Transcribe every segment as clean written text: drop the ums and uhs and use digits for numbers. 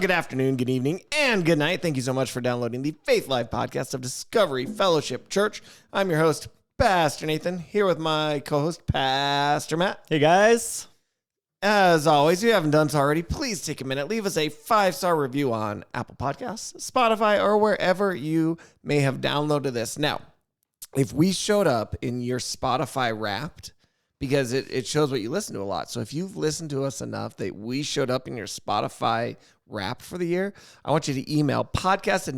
good afternoon, good evening, and good night. Thank you so much for downloading the Faith Life podcast of Discovery Fellowship Church. I'm your host, Pastor Nathan, here with my co-host, Pastor Matt. Hey, guys. As always, if you haven't done so already, please take a minute, leave us a 5-star review on Apple Podcasts, Spotify, or wherever you may have downloaded this. Now, if we showed up in your Spotify Wrapped, because it shows what you listen to a lot. So if you've listened to us enough that we showed up in your Spotify Wrapped for the year, I want you to email podcast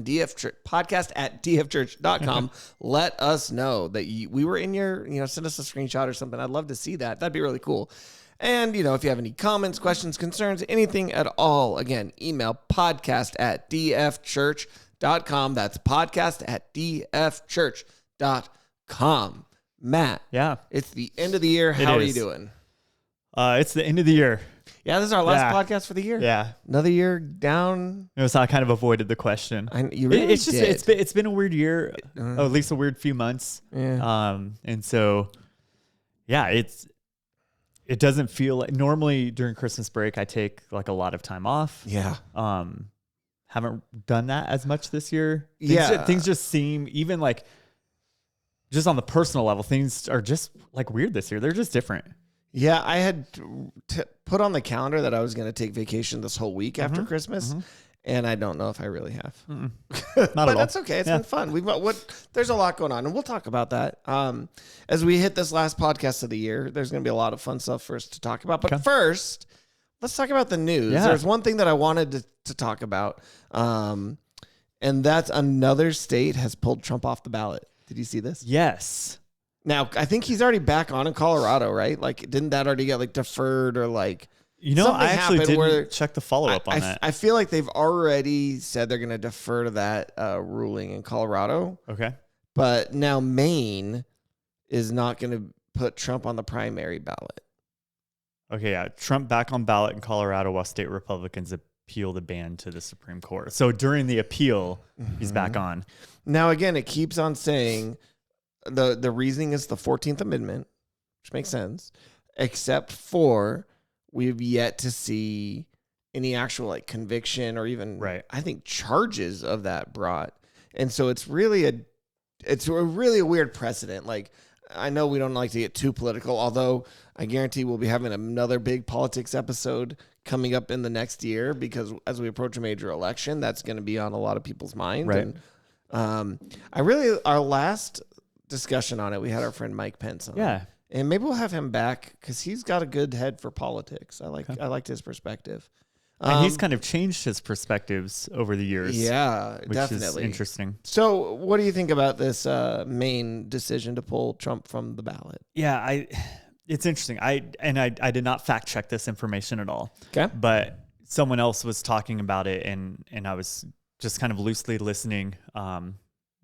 at dfchurch.com. Let us know that we were in your, send us a screenshot or something. I'd love to see that. That'd be really cool. And, if you have any comments, questions, concerns, anything at all, again, email podcast at dfchurch.com. That's podcast at dfchurch.com. Matt. Yeah. It's the end of the year. How are you doing? It's the end of the year. Yeah, this is our last podcast for the year. Yeah. Another year down. So I kind of avoided the question. You really it's been a weird year, at least a weird few months. Yeah. And so, yeah, it doesn't feel like normally during Christmas break, I take like a lot of time off. Yeah. Haven't done that as much this year. Things just seem even like just on the personal level, things are just like weird this year. They're just different. Yeah. I had put on the calendar that I was going to take vacation this whole week after Christmas. And I don't know if I really have. Not but at all. That's okay. It's been fun. There's a lot going on, and we'll talk about that. As we hit this last podcast of the year, there's going to be a lot of fun stuff for us to talk about. But first, let's talk about the news. Yeah. There's one thing that I wanted to talk about, and that's another state has pulled Trump off the ballot. Did you see this? Yes. Now, I think he's already back on in Colorado, right? Like, didn't that already get deferred or like... I actually didn't check the follow-up on that. I feel like they've already said they're going to defer to that ruling in Colorado. Okay. But now Maine is not going to put Trump on the primary ballot. Okay, yeah. Trump back on ballot in Colorado while state Republicans appeal the ban to the Supreme Court. So during the appeal, he's back on. Now, again, it keeps on saying the reasoning is the 14th Amendment, which makes sense, except for... we've yet to see any actual conviction or even, I think, charges of that brought. And so it's really a weird precedent. Like, I know we don't like to get too political, although I guarantee we'll be having another big politics episode coming up in the next year, because as we approach a major election, that's going to be on a lot of people's minds. Right. And our last discussion on it, we had our friend Mike Pence on. Yeah. And maybe we'll have him back because he's got a good head for politics. I liked his perspective. And he's kind of changed his perspectives over the years. Yeah, which definitely. is interesting. So what do you think about this Maine decision to pull Trump from the ballot? Yeah, it's interesting. I did not fact check this information at all. Okay. But someone else was talking about it and I was just kind of loosely listening.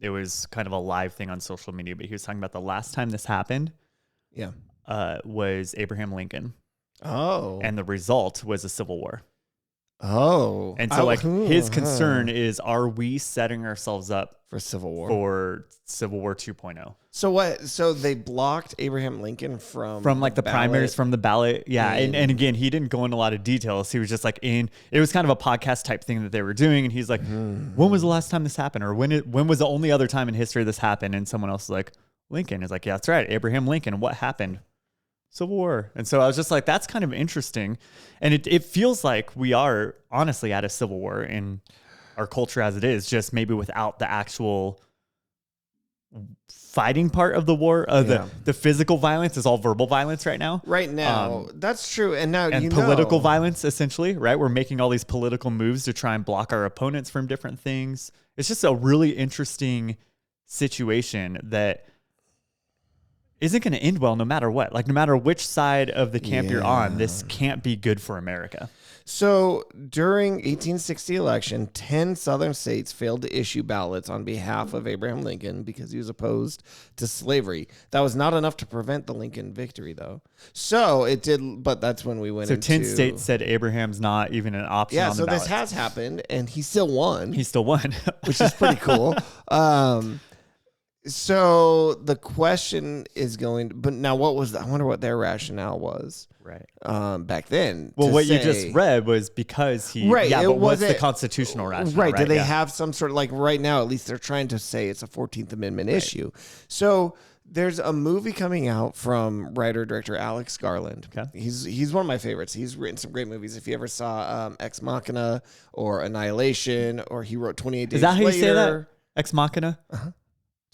It was kind of a live thing on social media, but he was talking about the last time this happened. Yeah. Was Abraham Lincoln. Oh. And the result was a civil war. Oh. And so his concern is, are we setting ourselves up for Civil War? For Civil War 2.0. So what? So they blocked Abraham Lincoln from the primaries, from the ballot. Yeah. And again, he didn't go into a lot of details. He was just it was kind of a podcast type thing that they were doing. And he's like, when was the last time this happened? Or when was the only other time in history this happened? And someone else is like, Lincoln is like, yeah, that's right. Abraham Lincoln. What happened? Civil War. And so I was just like, that's kind of interesting. And it feels like we are honestly at a civil war in our culture as it is, just maybe without the actual fighting part of the war. The physical violence is all verbal violence right now. Right now. That's true. And now political violence, essentially, right? We're making all these political moves to try and block our opponents from different things. It's just a really interesting situation that isn't going to end well no matter what. Like, no matter which side of the camp you're on, this can't be good for America. So during 1860 election, 10 southern states failed to issue ballots on behalf of Abraham Lincoln because he was opposed to slavery. That was not enough to prevent the Lincoln victory, though. So it did, but that's when we went into... So 10 states said Abraham's not even an option on the ballot. This has happened, and he still won. He still won. Which is pretty cool. So the question is but now what was I wonder what their rationale was. Right. Back then. Well, what you just read was because he. Right. Yeah, but what's the constitutional rationale? Right. Do they have some sort of like right now? At least they're trying to say it's a 14th Amendment issue. So there's a movie coming out from writer director Alex Garland. Okay. He's one of my favorites. He's written some great movies. If you ever saw Ex Machina or Annihilation, or he wrote 28 Days Is that how Later. you say that? Ex Machina.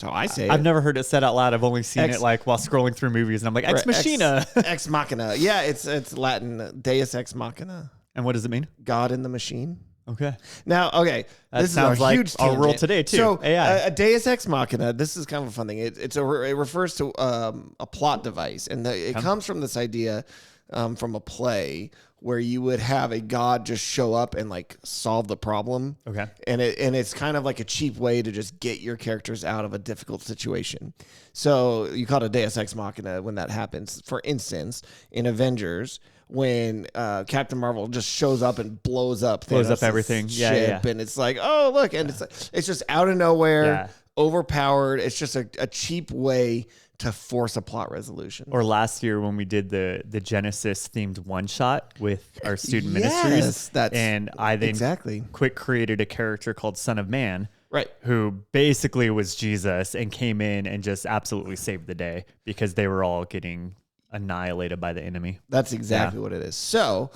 So I say I've never heard it said out loud. I've only seen it like while scrolling through movies, and I'm like, Ex Machina. Ex Machina. Yeah, it's Latin. Deus Ex Machina. And what does it mean? God in the machine. Okay. Now, okay, that this sounds is a like huge our tangent. world today too. So, AI. A Deus Ex Machina. This is kind of a fun thing. It refers to a plot device, and it comes from this idea from a play where you would have a god just show up and like solve the problem. Okay. And it's kind of like a cheap way to just get your characters out of a difficult situation. So you call it a Deus Ex Machina when that happens. For instance, in Avengers, when Captain Marvel just shows up and blows up everything. Ship, and it's like, oh look, and it's just out of nowhere, overpowered. It's just a cheap way to force a plot resolution. Or last year when we did the Genesis themed one shot with our student ministries, and I then quick created a character called Son of Man, right, who basically was Jesus and came in and just absolutely saved the day because they were all getting annihilated by the enemy. That's exactly what it is. So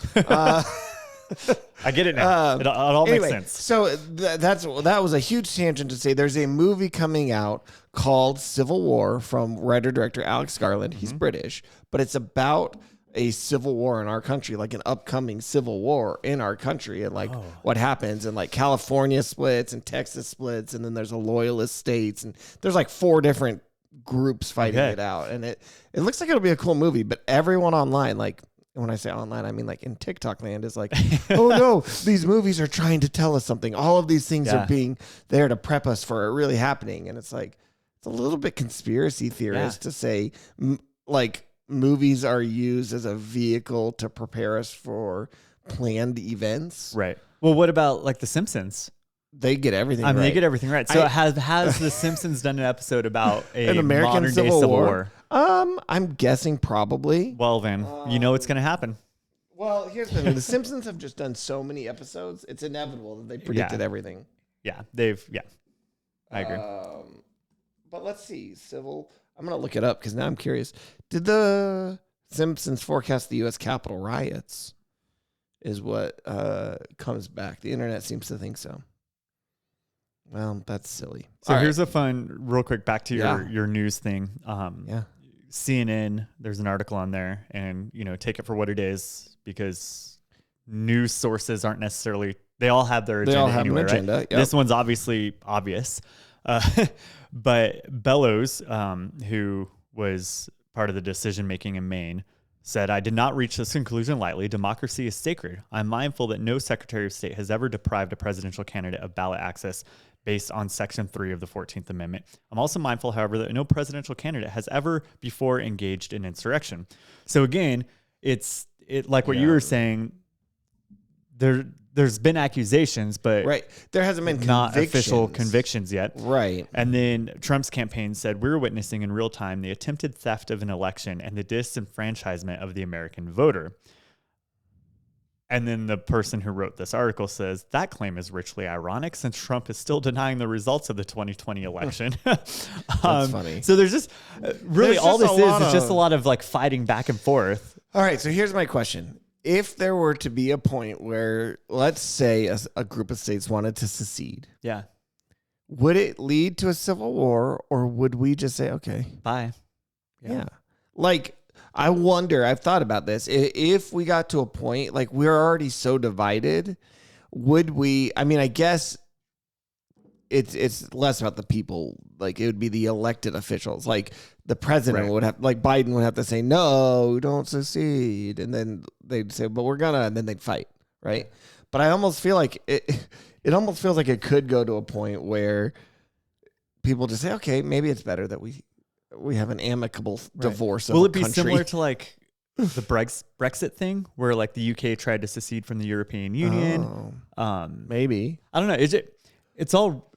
I get it now. It all makes sense. So that was a huge tangent to say there's a movie coming out called Civil War from writer-director Alex Garland. He's British, but it's about a civil war in our country, like an upcoming civil war in our country, and like what happens, and like California splits and Texas splits, and then there's a loyalist states, and there's like 4 different groups fighting it out, and it looks like it'll be a cool movie. But everyone online, like when I say online, I mean like in TikTok land, is like, oh no, these movies are trying to tell us something. All of these things are being there to prep us for it really happening, and it's like it's a little bit conspiracy theorist to say like movies are used as a vehicle to prepare us for planned events. Right. Well, what about like The Simpsons? They get everything right. They get everything right. So has The Simpsons done an episode about an American modern day Civil War? I'm guessing probably. Well, then, you know it's going to happen. Well, here's the thing. The Simpsons have just done so many episodes. It's inevitable that they predicted everything. Yeah, I agree. But let's see. I'm going to look it up because now I'm curious. Did the Simpsons forecast the U.S. Capitol riots? Is what comes back. The internet seems to think so. Well, that's silly. So here's a fun, real quick, back to your news thing. CNN, there's an article on there, and take it for what it is, because news sources aren't necessarily, they all have their agenda. They all have anyway, an agenda. Right? Yep. This one's obviously obvious. But Bellows, who was part of the decision making in Maine, said, "I did not reach this conclusion lightly. Democracy is sacred. I'm mindful that no Secretary of State has ever deprived a presidential candidate of ballot access based on Section 3 of the 14th Amendment. I'm also mindful, however, that no presidential candidate has ever before engaged in insurrection." So again, it's like what you were saying, there's been accusations, but there hasn't been not official convictions yet. Right. And then Trump's campaign said, "We're witnessing in real time the attempted theft of an election and the disenfranchisement of the American voter." And then the person who wrote this article says, "That claim is richly ironic since Trump is still denying the results of the 2020 election." That's funny. So there's just really all this is just a lot of like fighting back and forth. All right. So here's my question. If there were to be a point where, let's say, a group of states wanted to secede, would it lead to a civil war, or would we just say, okay, bye? Yeah. Like, I wonder, I've thought about this. If we got to a point, like we're already so divided, would we, I mean, I guess it's less about the people. Like it would be the elected officials. Like the president would have, like Biden would have to say, no, don't secede. And then they'd say, but we're gonna, and then they'd fight. Right. But I almost feel like it almost feels like it could go to a point where people just say, okay, maybe it's better that we have an amicable divorce of Will a it be country. Similar to like the Brexit thing where like the UK tried to secede from the European Union? Maybe. I don't know. It's all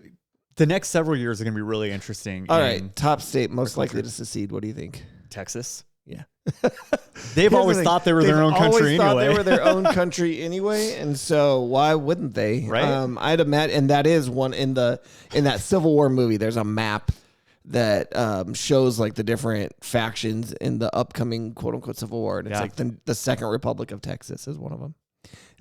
The next several years are going to be really interesting. All right, top state most likely to secede. What do you think? Texas. Yeah. They've always thought they were their own country anyway. Thought they anyway. were their own country anyway, and so why wouldn't they? Right. I'd imagine, and that is one in that Civil War movie. There's a map that shows like the different factions in the upcoming quote unquote Civil War, and it's like the Second Republic of Texas is one of them.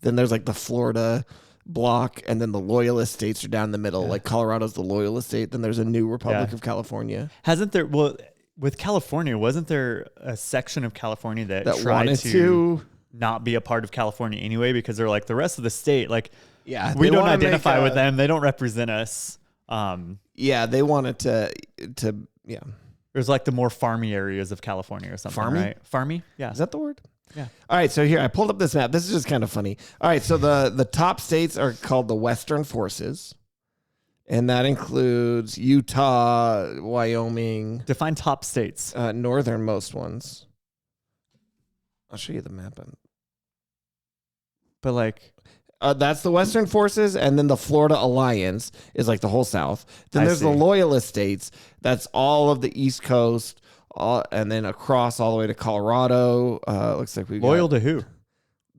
Then there's like the Florida block, and then the Loyalist states are down the middle. Like Colorado's the Loyalist state. Then there's a new Republic of California. Hasn't there? Well, with California, wasn't there a section of California that tried wanted to not be a part of California anyway because they're like the rest of the state, like we they don't identify with them, they don't represent us. They wanted to There's like the more farmy areas of California or something, Farmy? right? Farmy, yeah. Is that the word? Yeah. All right, so here I pulled up this map. This is just kind of funny. All right, so the top states are called the Western Forces. And that includes Utah, Wyoming. Define top states. Northernmost ones. I'll show you the map. But like... that's the Western Forces, and then the Florida Alliance is like the whole South. Then there's the Loyalist states. That's all of the East Coast, and then across all the way to Colorado. Looks like we loyal to who?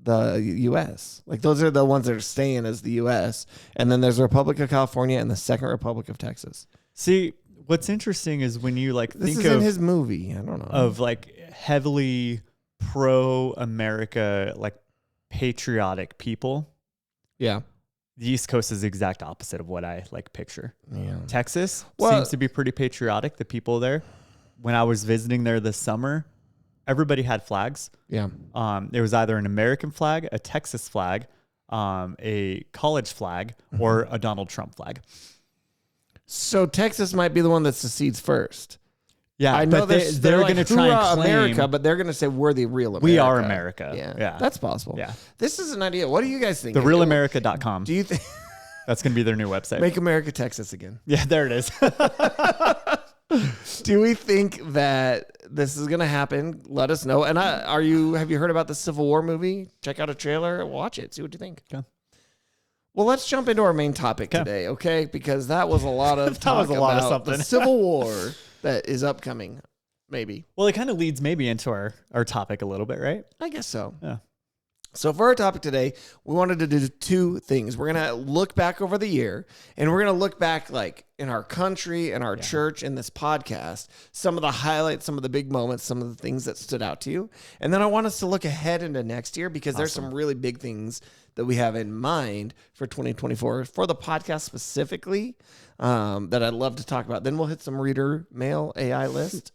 The U.S. Like those are the ones that are staying as the U.S. And then there's the Republic of California and the Second Republic of Texas. See, what's interesting is when you like this think is of in his movie. I don't know of like heavily pro-America, like patriotic people. Yeah, the East Coast is the exact opposite of what I like picture. Yeah, Texas seems to be pretty patriotic. The people there, when I was visiting there this summer, everybody had flags. Yeah. There was either an American flag, a Texas flag, a college flag, or a Donald Trump flag. So Texas might be the one that secedes first. Yeah, I know they're like, going to try and claim America, but they're going to say we're the real America. We are America. Yeah, that's possible. Yeah. This is an idea. What do you guys think? TheRealAmerica.com. Do you think that's going to be their new website? Make America Texas again. Yeah, there it is. Do we think that this is going to happen? Let us know. And have you heard about the Civil War movie? Check out a trailer, watch it, see what you think. Okay. Well, let's jump into our main topic today, okay? Because that was a lot of talk about something. the Civil War that is upcoming, maybe. Well, it kind of leads maybe into our topic a little bit, right? I guess so. Yeah. So for our topic today, we wanted to do two things. We're going to look back over the year, and we're going to look back like in our country and our church in this podcast, some of the highlights, some of the big moments, some of the things that stood out to you. And then I want us to look ahead into next year because there's some really big things that we have in mind for 2024 for the podcast specifically that I'd love to talk about. Then we'll hit some reader mail AI list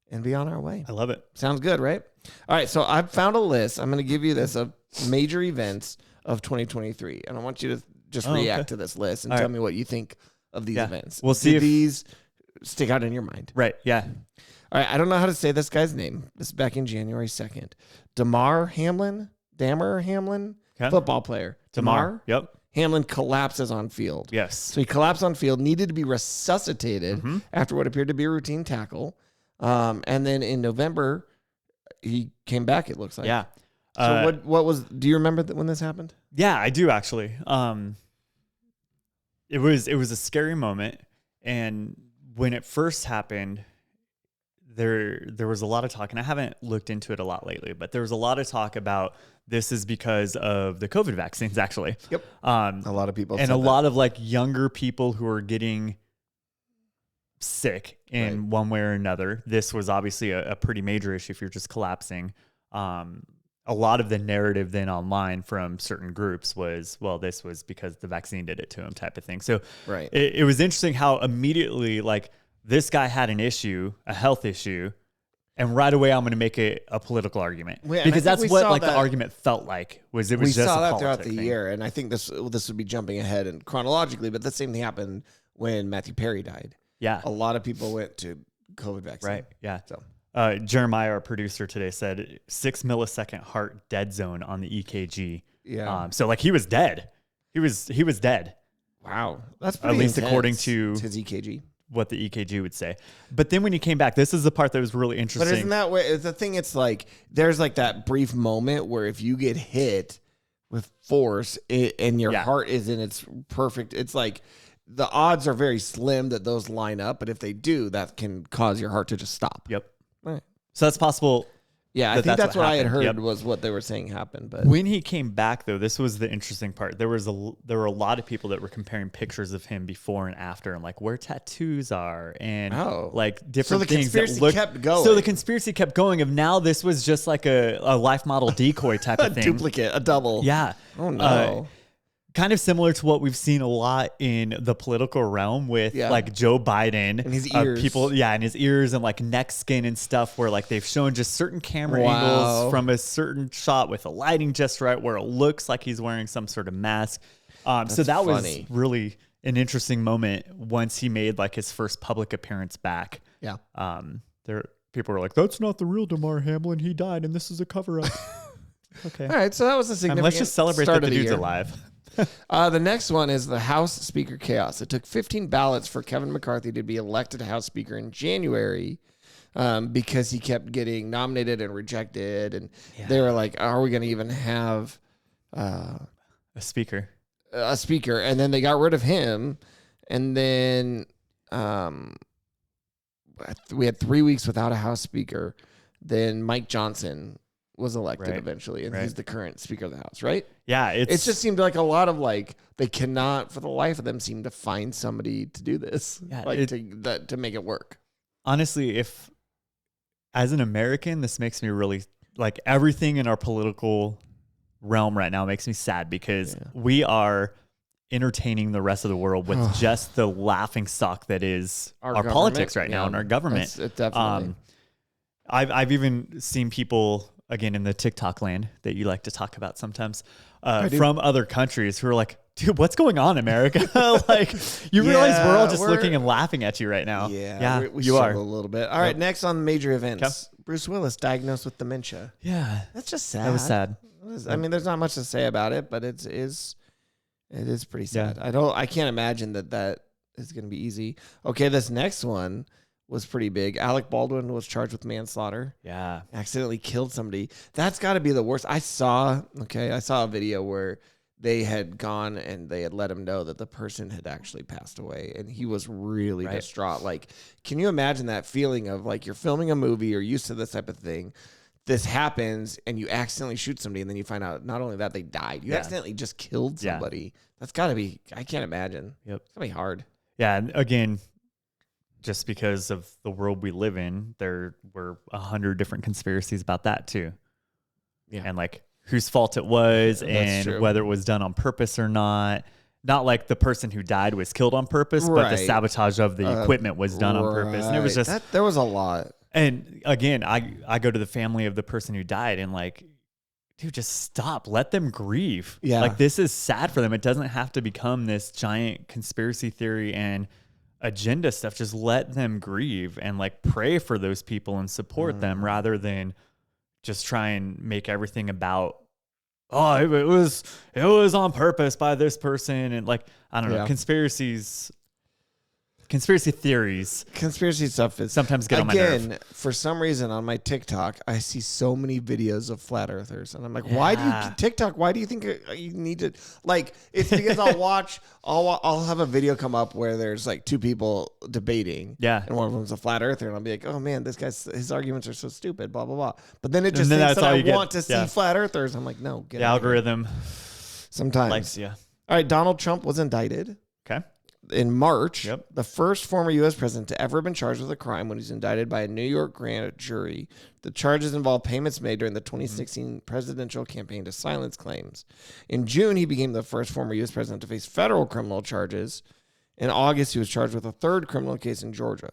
and be on our way. I love it. Sounds good, right? All right, so I've found a list. I'm going to give you this of major events of 2023, and I want you to just react to this list and tell me what you think of these events. We'll see if if these stick out in your mind. Right, yeah. All right, I don't know how to say this guy's name. This is back in January 2nd. Damar Hamlin, Okay. football player. Damar, yep. Hamlin collapses on field. Yes. So he collapsed on field, needed to be resuscitated after what appeared to be a routine tackle. And then in November, he came back, it looks like. Yeah. So do you remember when this happened? Yeah, I do actually. It was a scary moment. And when it first happened, there was a lot of talk, and I haven't looked into it a lot lately, but there was a lot of talk about this is because of the COVID vaccines, actually. Yep. A lot of people and a lot of like younger people who are getting sick in one way or another. This was obviously a pretty major issue if you're just collapsing. A lot of the narrative then online from certain groups was, well, this was because the vaccine did it to him type of thing. So it was interesting how immediately like this guy had an issue, a health issue, and right away I'm going to make it a political argument because that's what like the argument felt like was it was just saw a that throughout the thing. year. And I think this would be jumping ahead and chronologically, but the same thing happened when Matthew Perry died. Yeah. A lot of people went to COVID vaccine. Right. Yeah. So Jeremiah, our producer today, said 6 millisecond heart dead zone on the EKG. Yeah. So like he was dead. He was dead. Wow. That's pretty at least intense. according to his EKG. What the EKG would say. But then when he came back, this is the part that was really interesting. But isn't that where the thing? It's like there's like that brief moment where if you get hit with force and your heart is in its perfect, it's like the odds are very slim that those line up, but if they do, that can cause your heart to just stop. Yep. Right. So that's possible. Yeah, I think that's what I had heard Yep. was what they were saying happened. But When he came back, though, this was the interesting part. There were a lot of people that were comparing pictures of him before and after, and like where tattoos are, and like different things. So the conspiracy kept going. So the conspiracy kept going. Of now, this was just like a life model decoy type of thing, duplicate, a double. Yeah. Oh no. Kind of similar to what we've seen a lot in the political realm with like Joe Biden and his ears, people, and his ears and like neck skin and stuff, where like they've shown just certain camera angles from a certain shot with the lighting just right, where it looks like he's wearing some sort of mask. So that was really an interesting moment once he made like his first public appearance back. Yeah. People were like, "That's not the real Damar Hamlin. He died, and this is a cover up." Okay. All right. So that was a significant. Let's just celebrate that the dude's alive. The next one is the House Speaker chaos. It took 15 ballots for Kevin McCarthy to be elected House Speaker in January because he kept getting nominated and rejected. And they were like, are we going to even have a speaker? A speaker. And then they got rid of him. And then we had 3 weeks without a House Speaker. Then Mike Johnson was elected eventually, and he's the current Speaker of the House, right? Yeah, it just seemed like a lot of like they cannot, for the life of them, seem to find somebody to do this, to make it work. Honestly, if as an American, this makes me really like everything in our political realm right now makes me sad because we are entertaining the rest of the world with just the laughing stock that is our politics right now and our government. Definitely. I've even seen people, again, in the TikTok land that you like to talk about sometimes, from other countries who are like, dude, what's going on, America? Like, you realize we're all just looking and laughing at you right now. Yeah, we you are a little bit. All right, next on major events, Bruce Willis diagnosed with dementia. Yeah, that's just sad. That was sad. I mean, there's not much to say about it, but it is pretty sad. I can't imagine that is going to be easy. Okay, this next one was pretty big. Alec Baldwin was charged with manslaughter. Yeah. Accidentally killed somebody. That's got to be the worst. I saw a video where they had gone and they had let him know that the person had actually passed away, and he was really distraught. Like, can you imagine that feeling of like you're filming a movie, you're used to this type of thing, this happens and you accidentally shoot somebody, and then you find out not only that they died, you accidentally just killed somebody. That's got to be, I can't imagine. Yep. It's going to be hard. Yeah. And again, just because of the world we live in, there were 100 different conspiracies about that too. Yeah. And like whose fault it was and whether it was done on purpose or not. Not like the person who died was killed on purpose, but the sabotage of the equipment was done on purpose. And it was just, there was a lot. And again, I go to the family of the person who died and like, dude, just stop. Let them grieve. Yeah. Like, this is sad for them. It doesn't have to become this giant conspiracy theory and agenda stuff. Just let them grieve and like pray for those people and support them rather than just try and make everything about, oh, it was on purpose by this person. And like, I don't know, conspiracy theories. Conspiracy stuff is sometimes get on my nerve. For some reason on my TikTok, I see so many videos of flat earthers, and I'm like, why do you think you need to, like, it's because I'll have a video come up where there's like two people debating. Yeah. And one of them's a flat earther, and I'll be like, oh man, his arguments are so stupid, blah, blah, blah. But then it just thinks that I want to see flat earthers. I'm like, no, get the algorithm. Sometimes. Likes you. All right. Donald Trump was indicted. Okay. In March, the first former U.S. president to ever been charged with a crime when he's indicted by a New York grand jury. The charges involve payments made during the 2016 presidential campaign to silence claims. In June, he became the first former U.S. president to face federal criminal charges. In August, he was charged with a third criminal case in Georgia.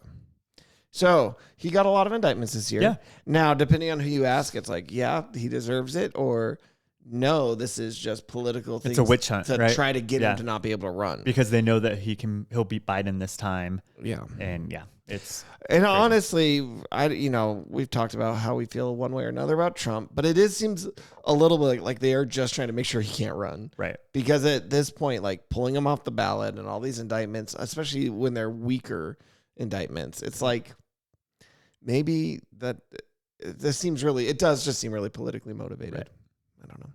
So he got a lot of indictments this year. Yeah. Now, depending on who you ask, it's like, yeah, he deserves it, or no, this is just political things. It's a witch hunt to try to get him to not be able to run, because they know that he'll beat Biden this time. Yeah, and it's crazy. Honestly, we've talked about how we feel one way or another about Trump, but it seems a little bit like they are just trying to make sure he can't run, right? Because at this point, like pulling him off the ballot and all these indictments, especially when they're weaker indictments, it's like maybe that this seems really, it does just seem really politically motivated. Right. I don't know.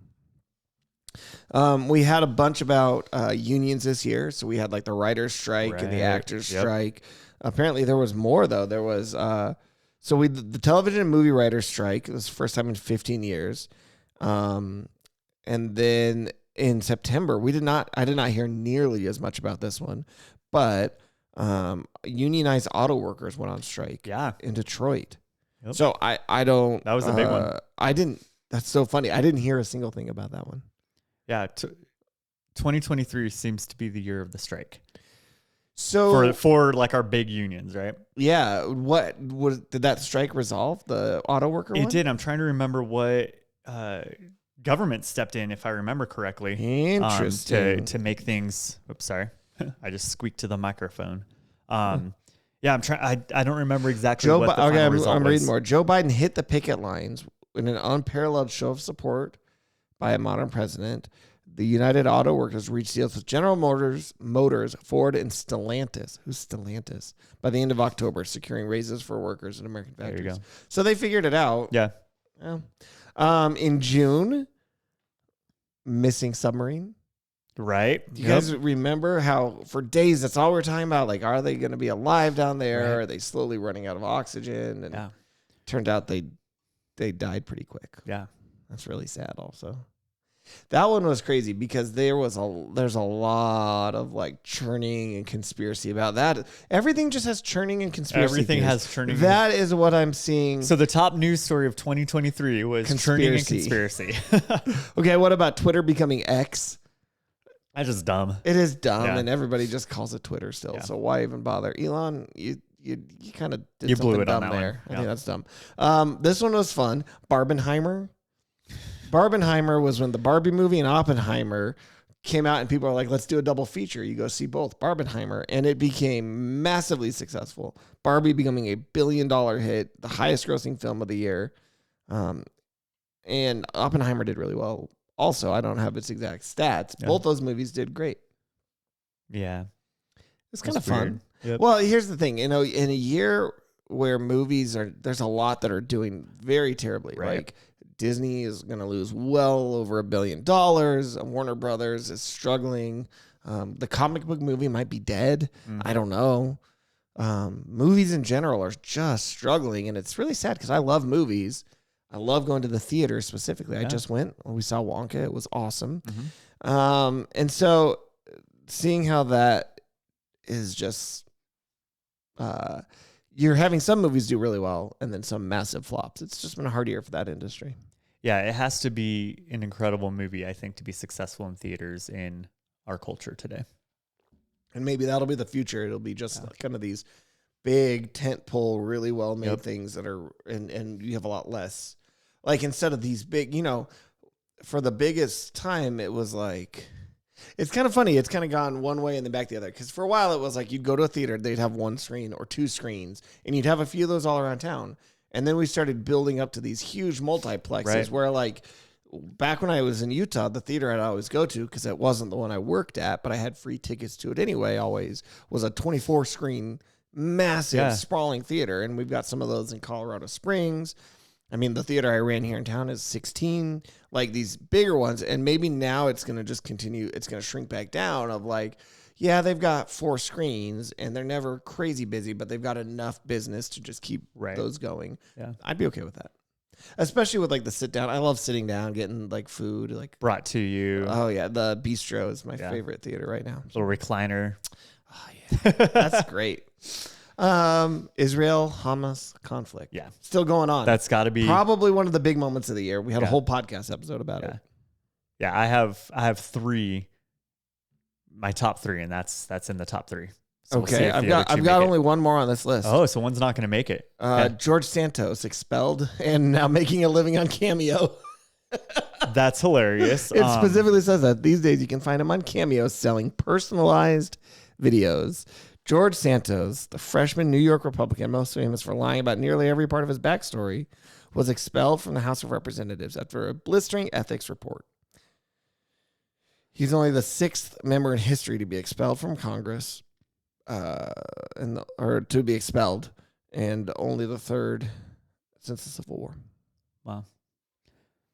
We had a bunch about unions this year. So we had like the writers' strike and the actors' strike. Apparently there was more though. There was the television and movie writers' strike. It was the first time in 15 years. And then in September, I did not hear nearly as much about this one, but unionized auto workers went on strike in Detroit. Yep. So I don't. That was a big one. I didn't. That's so funny. I didn't hear a single thing about that one. Yeah, 2023 seems to be the year of the strike. So for like our big unions, right? Yeah. Did that strike resolve the auto worker one? It did. I'm trying to remember what government stepped in, if I remember correctly. Interesting. To make things. Oops, sorry. I just squeaked to the microphone. Yeah, I'm trying. I don't remember exactly what the final result was. I'm reading more. Joe Biden hit the picket lines in an unparalleled show of support by a modern president. The United Auto Workers reached deals with General Motors, Ford, and Stellantis. Who's Stellantis? By the end of October, securing raises for workers in American factories. There you go. So they figured it out. Yeah. In June, missing submarine. Right. Do you guys remember how for days that's all we're talking about? Like, are they going to be alive down there? Right. Are they slowly running out of oxygen? And turned out they died pretty quick. Yeah. That's really sad also. That one was crazy because there's a lot of like churning and conspiracy about that. Everything just has churning and conspiracy. Everything has churning. That is what I'm seeing. So the top news story of 2023 was churning and conspiracy. Okay, what about Twitter becoming X? That's just dumb. It is dumb, and everybody just calls it Twitter still. Yeah. So why even bother? Elon, you kind of did something blew it dumb on that there. I think that's dumb. This one was fun. Barbenheimer was when the Barbie movie and Oppenheimer came out, and people are like, let's do a double feature. You go see both. Barbenheimer, and it became massively successful. Barbie becoming a $1 billion hit, the highest grossing film of the year. And Oppenheimer did really well. Also, I don't have its exact stats. Yeah. Both those movies did great. Yeah. It's kind of fun. Yep. Well, here's the thing. In a year where there's a lot that are doing very terribly. Right. Like Disney is going to lose well over $1 billion. Warner Brothers is struggling. The comic book movie might be dead. Mm-hmm. I don't know. Movies in general are just struggling, and it's really sad because I love movies. I love going to the theater specifically. Yeah. I just went. We saw Wonka. It was awesome. Mm-hmm. And so seeing how that is just, you're having some movies do really well and then some massive flops. It's just been a hard year for that industry. Yeah, it has to be an incredible movie, I think, to be successful in theaters in our culture today. And maybe that'll be the future. It'll be just kind of these big tentpole, really well-made things that are, and you have a lot less. Like instead of these big, for the biggest time, it was like, it's kind of funny. It's kind of gone one way and then back the other. Because for a while, it was like you'd go to a theater, they'd have one screen or two screens, and you'd have a few of those all around town. And then we started building up to these huge multiplexes where like back when I was in Utah, the theater I'd always go to, because it wasn't the one I worked at, but I had free tickets to it anyway, always, was a 24 screen, massive, sprawling theater. And we've got some of those in Colorado Springs. I mean, the theater I ran here in town is 16, like these bigger ones. And maybe now it's going to just continue. It's going to shrink back down of like, yeah, they've got 4 screens and they're never crazy busy, but they've got enough business to just keep those going. Yeah. I'd be okay with that. Especially with like the sit down. I love sitting down, getting like food like brought to you. Oh yeah. The bistro is my favorite theater right now. Little recliner. Oh yeah. That's great. Israel Hamas conflict. Yeah. Still going on. That's got to be probably one of the big moments of the year. We had a whole podcast episode about it. Yeah, I have 3, my top 3, and that's in the top 3. So okay, I've got only one more on this list. Oh, so one's not going to make it. George Santos expelled and now making a living on Cameo. That's hilarious. It specifically says that these days you can find him on Cameo selling personalized videos. George Santos, the freshman New York Republican, most famous for lying about nearly every part of his backstory, was expelled from the House of Representatives after a blistering ethics report. He's only the 6th member in history to be expelled from Congress, or to be expelled, and only the 3rd since the Civil War. Wow.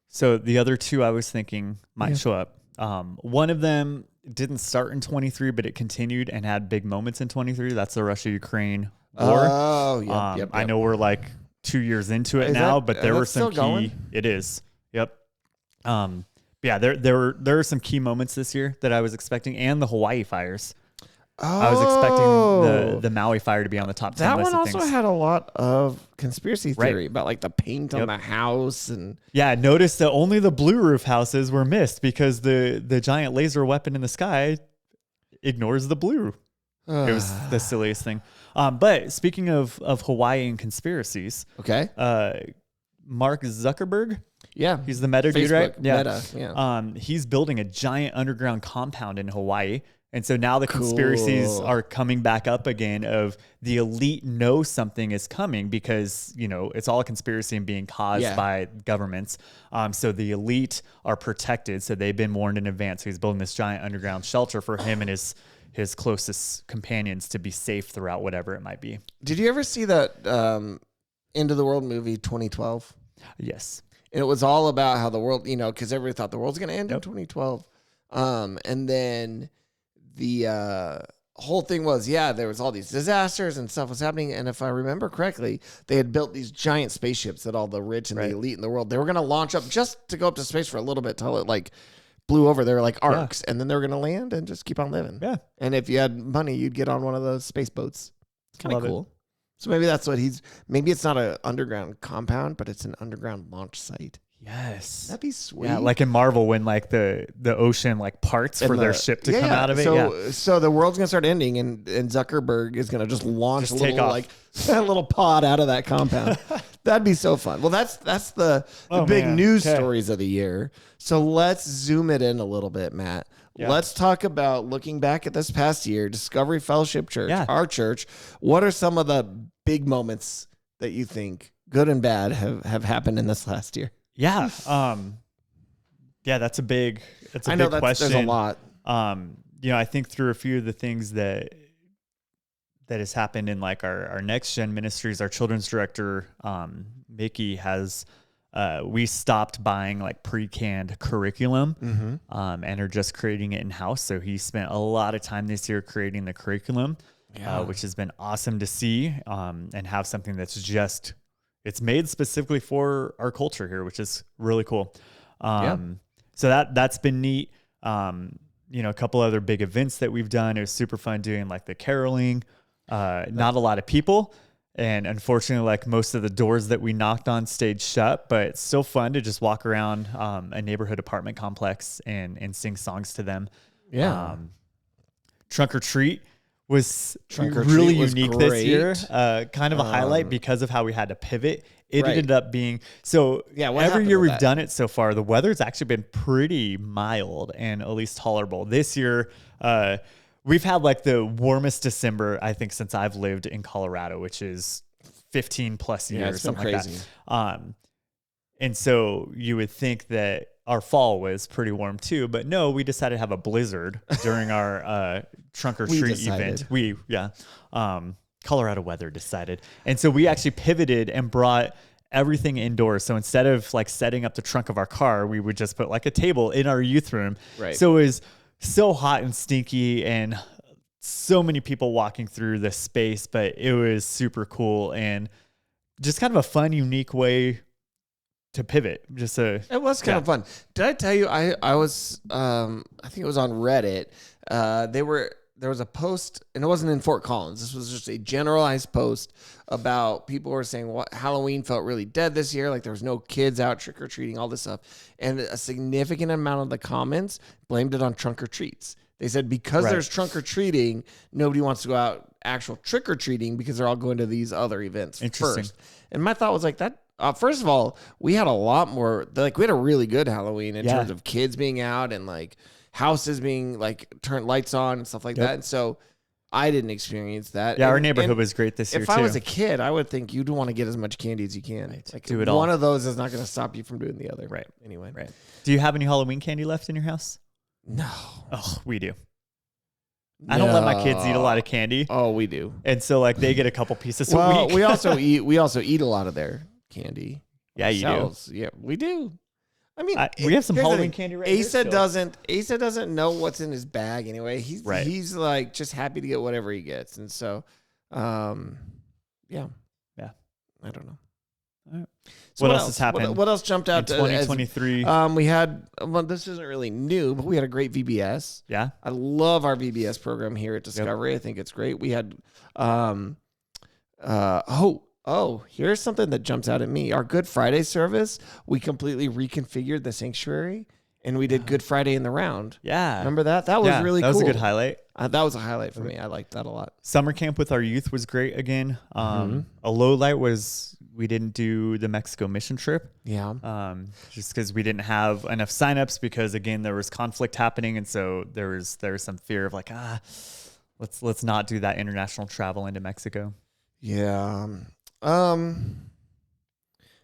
So the other 2 I was thinking might show up. One of them didn't start in 23, but it continued and had big moments in 23. That's the Russia-Ukraine war. Oh, yep. I know we're like 2 years into it now, but there were some key. Going? It is. Yep. Yeah, there were some key moments this year that I was expecting, and the Hawaii fires. Oh, I was expecting the Maui fire to be on the top 10 that list one of also things. had a lot of conspiracy theory Right. about like the paint on the house and Yeah, notice that only the blue roof houses were missed because the giant laser weapon in the sky ignores the blue. It was the silliest thing. But speaking of Hawaii and conspiracies, okay. Mark Zuckerberg, Yeah, he's the Meta dude, right? Facebook, Meta, yeah. He's building a giant underground compound in Hawaii. And so now the conspiracies are coming back up again of the elite know something is coming because, you know, it's all a conspiracy and being caused by governments. So the elite are protected. So they've been warned in advance. So he's building this giant underground shelter for him and his closest companions to be safe throughout whatever it might be. Did you ever see that End of the World movie 2012? Yes. And it was all about how the world, you know, because everybody thought the world's going to end in 2012. And then the whole thing was, there was all these disasters and stuff was happening. And if I remember correctly, they had built these giant spaceships that all the rich and the elite in the world, they were going to launch up just to go up to space for a little bit till it like blew over. They were like arcs, and then they were going to land and just keep on living. Yeah. And if you had money, you'd get on one of those space boats. It's kind of Love cool. So maybe that's what maybe it's not an underground compound, but it's an underground launch site. Yes. That'd be sweet. Yeah, like in Marvel when like the ocean like parts for their ship to come out of it. So the world's gonna start ending, and Zuckerberg is gonna just launch Just a little like a little pod out of that compound. That'd be so fun. Well, that's the big news stories of the year. So let's zoom it in a little bit, Matt. Yeah. Let's talk about looking back at this past year, Discovery Fellowship Church, our church. What are some of the big moments that you think, good and bad, have happened in this last year? Yeah. That's a big question. There's a lot. You know, I think through a few of the things that has happened in like our next gen ministries, our children's director, Mickey has, we stopped buying like pre-canned curriculum, and are just creating it in house. So he spent a lot of time this year creating the curriculum, which has been awesome to see, and have something that's just, it's made specifically for our culture here, which is really cool. So that's been neat. You know, a couple other big events that we've done. It was super fun doing like the caroling, not a lot of people. And unfortunately, like most of the doors that we knocked on stayed shut, but it's still fun to just walk around a neighborhood apartment complex and sing songs to them. Yeah. Trunk or Treat was really unique this year. Kind of a highlight because of how we had to pivot. It ended up being every year we've done it so far, the weather's actually been pretty mild and at least tolerable. This year, we've had like the warmest December, I think, since I've lived in Colorado, which is 15 plus years, something like that. And so you would think that our fall was pretty warm too, but no, we decided to have a blizzard during our Trunk or Treat event. Colorado weather decided. And so we actually pivoted and brought everything indoors. So instead of like setting up the trunk of our car, we would just put like a table in our youth room. Right. So it was so hot and stinky and so many people walking through the space, but it was super cool and just kind of a fun, unique way to pivot. It was kind of fun. Did I tell you I was I think it was on Reddit. There was a post, and it wasn't in Fort Collins. This was just a generalized post about people were saying what Halloween felt really dead this year. Like there was no kids out trick or treating, all this stuff. And a significant amount of the comments blamed it on trunk or treats. They said because there's trunk or treating, nobody wants to go out actual trick or treating because they're all going to these other events first. And my thought was like that. First of all, we had a lot more. Like we had a really good Halloween in terms of kids being out and like houses being like turned lights on and stuff like that. And so I didn't experience that. Yeah, our neighborhood was great this year too. If I was a kid, I would think you'd want to get as much candy as you can. Right. Like do it all. One of those is not going to stop you from doing the other. Right. Anyway. Right. Do you have any Halloween candy left in your house? No. Oh, we do. I don't let my kids eat a lot of candy. Oh, we do. And so like they get a couple pieces a week. we also eat a lot of their candy. Yeah, you do. Yeah, we do. I mean, we have some here's the Halloween thing. candy right here still. Asa doesn't know what's in his bag anyway. He's like just happy to get whatever he gets, and so, yeah, I don't know. All right. So what else has happened? What else jumped out in 2023? We had, well, this isn't really new, but we had a great VBS. Yeah. I love our VBS program here at Discovery. I think it's great. We had, here's something that jumps out at me. Our Good Friday service, we completely reconfigured the sanctuary and we did Good Friday in the round. Yeah. Remember that? That was really cool. That was a good highlight. That was a highlight for me. I liked that a lot. Summer camp with our youth was great again. A low light was we didn't do the Mexico mission trip. Yeah. Just because we didn't have enough signups because again there was conflict happening, and so there was some fear of like let's not do that international travel into Mexico. Yeah.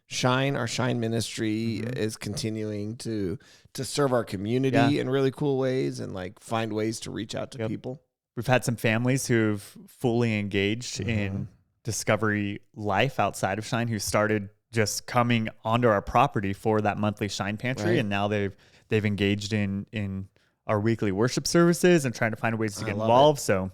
Shine, our Shine ministry is continuing to serve our community in really cool ways and like find ways to reach out to people. We've had some families who've fully engaged in Discovery life outside of Shine who started just coming onto our property for that monthly Shine pantry, and now they've engaged in our weekly worship services and trying to find ways to get involved. So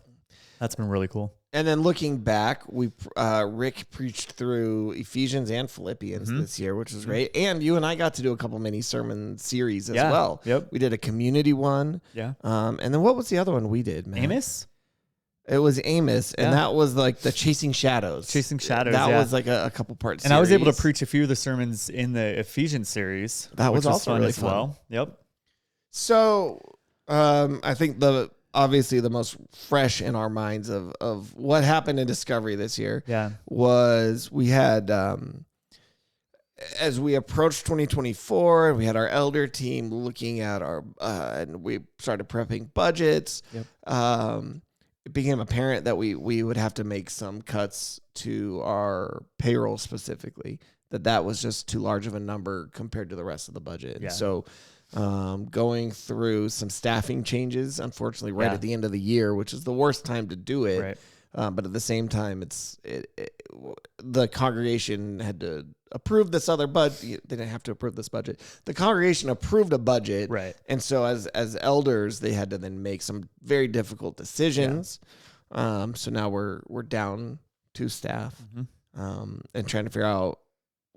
that's been really cool. And then looking back, Rick preached through Ephesians and Philippians this year, which was great. And you and I got to do a couple mini sermon series as well. Yep. We did a community one. Yeah. And then what was the other one we did, man? Amos? It was Amos, and that was like the Chasing Shadows. That was like a couple parts. And I was able to preach a few of the sermons in the Ephesians series. That was also fun really as fun. well. Yep. So I think obviously the most fresh in our minds of what happened in Discovery this year was we had as we approached 2024, we had our elder team looking at our and we started prepping budgets. It became apparent that we would have to make some cuts to our payroll specifically, that was just too large of a number compared to the rest of the budget. And so going through some staffing changes, unfortunately, right at the end of the year, which is the worst time to do it. Right. But at the same time, the congregation had to approve this other budget. They didn't have to approve this budget. The congregation approved a budget. Right. And so as elders, they had to then make some very difficult decisions. So now we're down 2 staff and trying to figure out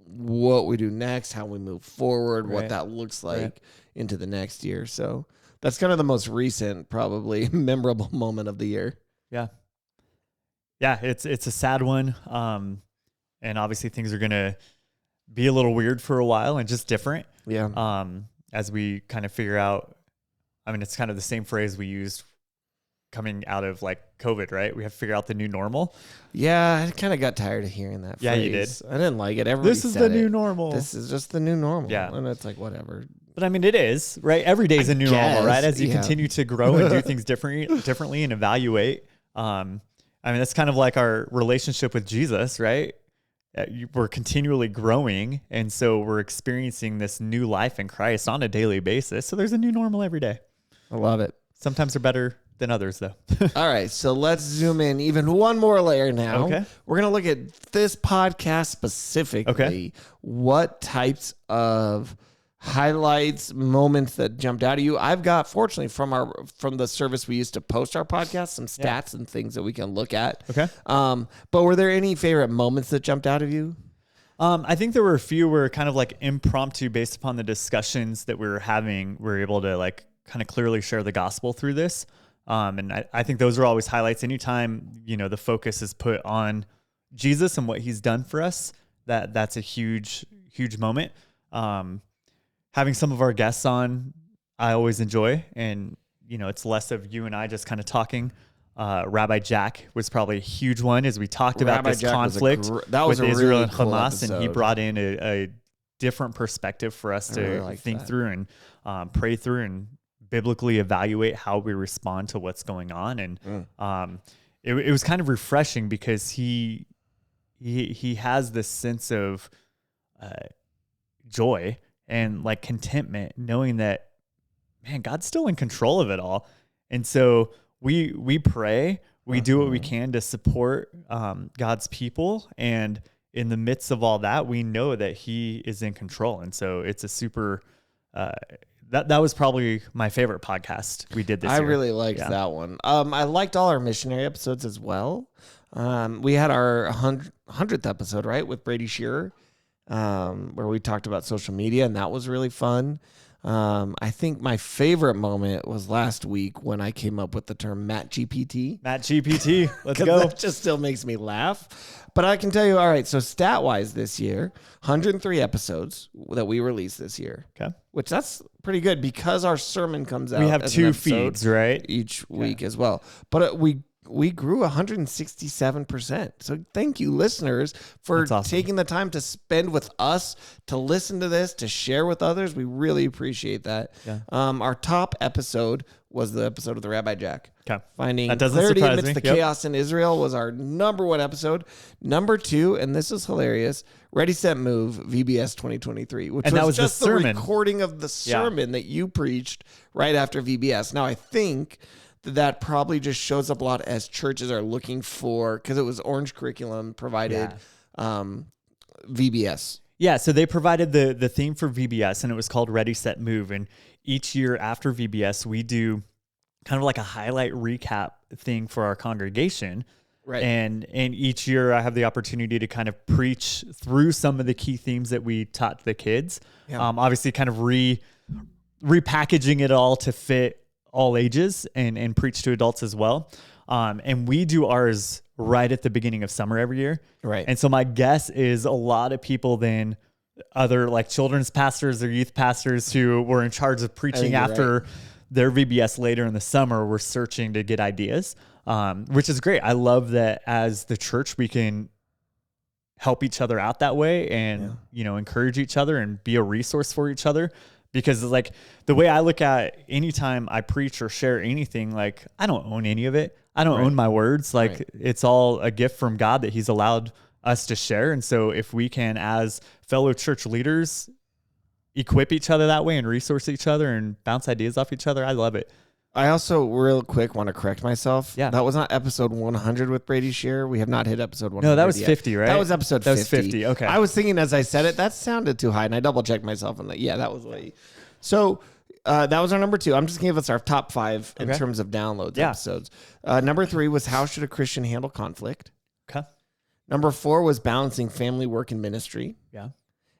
what we do next, how we move forward, what that looks like into the next year. So that's kind of the most recent, probably memorable moment of the year. Yeah. Yeah, it's a sad one. And obviously things are going to be a little weird for a while and just different. Yeah. As we kind of figure out, I mean, it's kind of the same phrase we used coming out of like COVID, right? We have to figure out the new normal. Yeah, I kind of got tired of hearing that phrase. Yeah, you did. I didn't like it. Everybody This is the new normal. This is just the new normal. Yeah. And it's like, whatever. But I mean, it is, right? Every day is a new normal, right? As you yeah. continue to grow and do things differently and evaluate. I mean, that's kind of like our relationship with Jesus, right? We're continually growing. And so we're experiencing this new life in Christ on a daily basis. So there's a new normal every day. I love it. Sometimes they're better than others, though. All right. So let's zoom in even one more layer now. Okay. We're going to look at this podcast specifically. Okay. What types of highlights, moments that jumped out of you? I've got, fortunately, from the service we used to post our podcast, some stats and things that we can look at. Okay. But were there any favorite moments that jumped out of you? I think there were a few where kind of like impromptu based upon the discussions that we were having, we were able to like kind of clearly share the gospel through this. And I think those are always highlights. Anytime, the focus is put on Jesus and what he's done for us, that's a huge, huge moment. Having some of our guests on, I always enjoy. And, it's less of you and I just kind of talking. Rabbi Jack was probably a huge one as we talked about this conflict with Israel and Hamas. And he brought in a different perspective for us to think through and pray through and biblically evaluate how we respond to what's going on. And it was kind of refreshing because he has this sense of joy and like contentment, knowing that, man, God's still in control of it all. And so we pray, we do what we can to support God's people. And in the midst of all that, we know that he is in control. And so it's a super that was probably my favorite podcast we did this year. I really liked that one. I liked all our missionary episodes as well. We had our 100th episode, right, with Brady Shearer, where we talked about social media, and that was really fun. I think my favorite moment was last week when I came up with the term Matt GPT. Matt GPT, let's go. That just still makes me laugh. But I can tell you, all right, so stat-wise this year, 103 episodes that we released this year. Okay. Which that's pretty good because our sermon comes out. We have as 2 feeds, right? Each week as well. But we grew 167%. So thank you, listeners, for taking the time to spend with us, to listen to this, to share with others. We really appreciate that. Yeah. Our top episode was the episode of the Rabbi Jack. Okay. Finding that doesn't clarity surprise amidst me. the chaos in Israel was our number 1 episode. Number 2, and this is hilarious, Ready, Set, Move, VBS 2023, which was just the recording of the sermon that you preached right after VBS. Now, I think that probably just shows up a lot as churches are looking for, because it was Orange Curriculum provided VBS. Yeah, so they provided the theme for VBS, and it was called Ready, Set, Move. And each year after VBS, we do kind of like a highlight recap thing for our congregation. Right. And each year I have the opportunity to kind of preach through some of the key themes that we taught the kids. Yeah. Obviously kind of repackaging it all to fit all ages and preach to adults as well. And we do ours right at the beginning of summer every year. Right. And so my guess is a lot of people then, other like children's pastors or youth pastors who were in charge of preaching after their VBS later in the summer, were searching to get ideas, which is great. I love that as the church, we can help each other out that way and, encourage each other and be a resource for each other. Because like the way I look at anytime I preach or share anything, like I don't own any of it. I don't own my words. Like it's all a gift from God that he's allowed us to share. And so if we can, as fellow church leaders, equip each other that way and resource each other and bounce ideas off each other, I love it. I also real quick want to correct myself. Yeah. That was not episode 100 with Brady Shearer. We have not hit episode 100 No, that was yet. 50, right? That was episode 50. That was 50, okay. I was thinking as I said it, that sounded too high, and I double-checked myself, and that was way. So that was our number 2. I'm just going to give us our top 5 in terms of downloads episodes. Number 3 was How Should a Christian Handle Conflict? Okay. Number 4 was Balancing Family, Work, and Ministry. Yeah.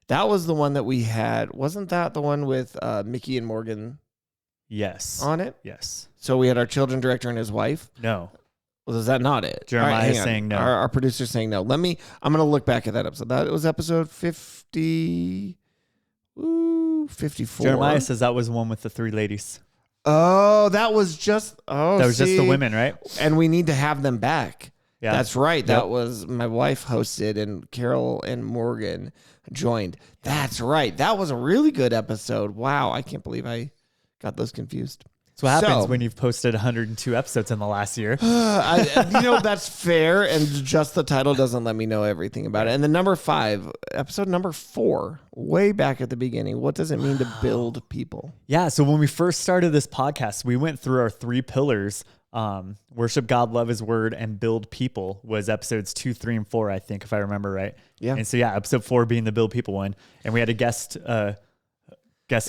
That was the one that we had. Wasn't that the one with Mickey and Morgan? Yes. On it? Yes. So we had our children director and his wife? No. Well, is that not it? Jeremiah is saying no. Our producer's saying no. I'm going to look back at that episode. That was episode 50. 54. Jeremiah says that was one with the 3 ladies. Oh, that was just just the women, right? And we need to have them back. Yeah. That's right. That was my wife hosted and Carol and Morgan joined. That's right. That was a really good episode. Wow. I can't believe I got those confused. That's what happens when you've posted 102 episodes in the last year. That's fair. And just the title doesn't let me know everything about it. And then number 5, episode number 4, way back at the beginning. What does it mean to build people? Yeah. So when we first started this podcast, we went through our 3 pillars. Worship God, love his word, and build people was episodes 2, 3, and 4, I think, if I remember right. Yeah. And so, episode 4 being the build people one. And we had a guest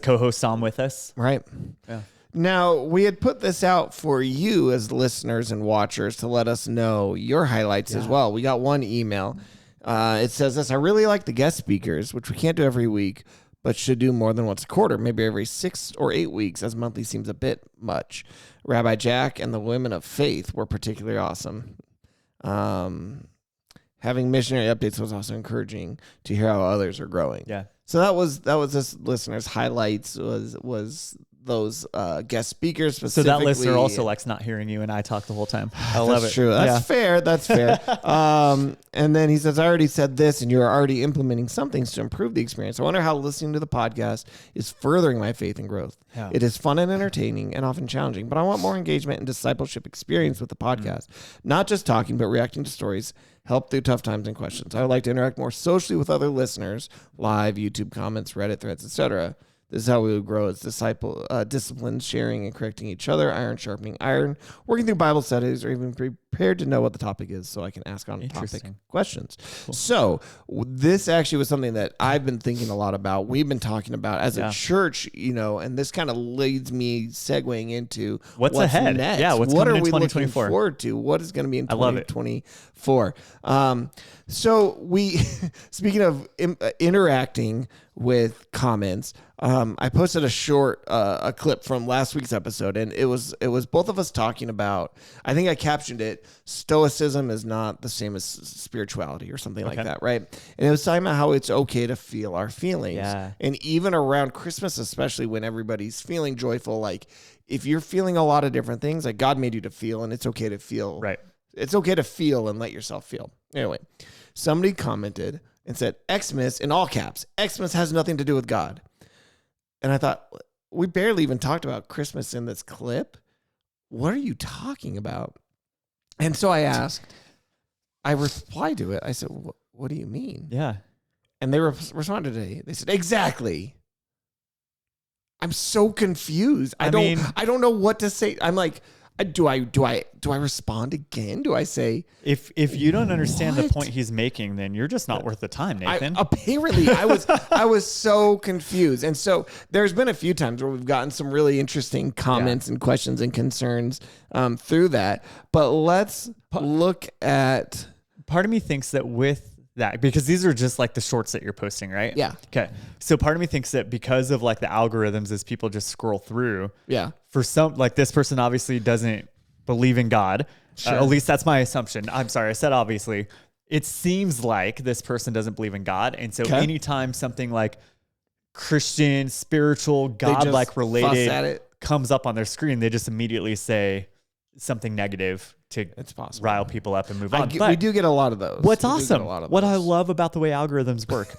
co-host on with us. Right. Yeah. Now, we had put this out for you as listeners and watchers to let us know your highlights as well. We got one email. It says this: I really like the guest speakers, which we can't do every week, but should do more than once a quarter, maybe every 6 or 8 weeks, as monthly seems a bit much. Rabbi Jack and the women of faith were particularly awesome. Having missionary updates was also encouraging to hear how others are growing. Yeah. So that was this listener's highlights was those guest speakers specifically. So that listener also likes not hearing you and I talk the whole time. I love it. That's true. That's fair. That's fair. And then he says, I already said this, and you're already implementing some things to improve the experience. I wonder how listening to the podcast is furthering my faith and growth. Yeah. It is fun and entertaining and often challenging, but I want more engagement and discipleship experience with the podcast. Not just talking, but reacting to stories, help through tough times and questions. I would like to interact more socially with other listeners, live, YouTube comments, Reddit threads, etc. This is how we will grow as discipline, sharing and correcting each other, iron sharpening iron, working through Bible studies, or even prepared to know what the topic is so I can ask on topic questions. Cool. So this actually was something that I've been thinking a lot about. We've been talking about as a church, and this kind of leads me segueing into what's ahead. Next. Yeah, what's what coming are in we 2024? looking forward to? What is going to be in I love it. 2024? So we, speaking of interacting with comments, I posted a clip from last week's episode, and it was both of us talking about, I think I captioned it, stoicism is not the same as spirituality or something like that, right? And it was talking about how it's okay to feel our feelings. Yeah. And even around Christmas, especially when everybody's feeling joyful, like if you're feeling a lot of different things, like God made you to feel, and it's okay to feel. Right. It's okay to feel and let yourself feel. Anyway, somebody commented and said, Xmas, in all caps, Xmas has nothing to do with God. And I thought, we barely even talked about Christmas in this clip. What are you talking about? And so I replied to it. I said, what do you mean? Yeah. And they responded today. They said, exactly. I'm so confused. I don't know what to say. I'm like, do I respond again? Do I say, if you don't understand the point he's making, then you're just not worth the time, Nathan? Apparently, I was so confused. And so there's been a few times where we've gotten some really interesting comments and questions and concerns through that. But let's look at. Part of me thinks that with that, because these are just like the shorts that you're posting, right? Yeah. Okay. So part of me thinks that because of like the algorithms as people just scroll through. Yeah. For some, like this person obviously doesn't believe in God. Sure. At least that's my assumption. I'm sorry. I said obviously. It seems like this person doesn't believe in God. And so anytime something like Christian, spiritual, God-like related comes up on their screen, they just immediately say something negative to rile people up and move on. We do get a lot of those. What's awesome, what I love about the way algorithms work,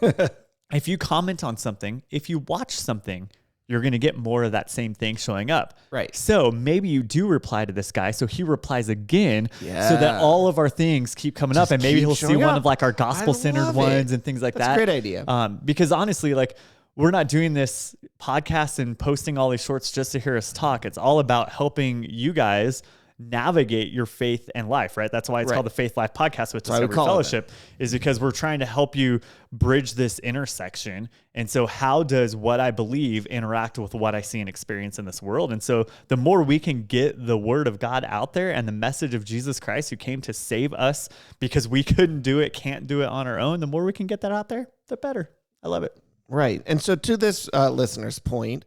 if you comment on something, if you watch something, you're going to get more of that same thing showing up. Right. So maybe you do reply to this guy, so he replies again, so that all of our things keep coming up, and maybe he'll see one of like our gospel-centered ones and things like that. That's a great idea. Because honestly, like, we're not doing this podcast and posting all these shorts just to hear us talk. It's all about helping you guys navigate your faith and life, right? That's why it's called the Faith Life Podcast with Discovery Fellowship, is because we're trying to help you bridge this intersection. And so how does what I believe interact with what I see and experience in this world? And so the more we can get the word of God out there and the message of Jesus Christ who came to save us because we couldn't do it, can't do it on our own, the more we can get that out there, the better. I love it. Right. And so to this listener's point,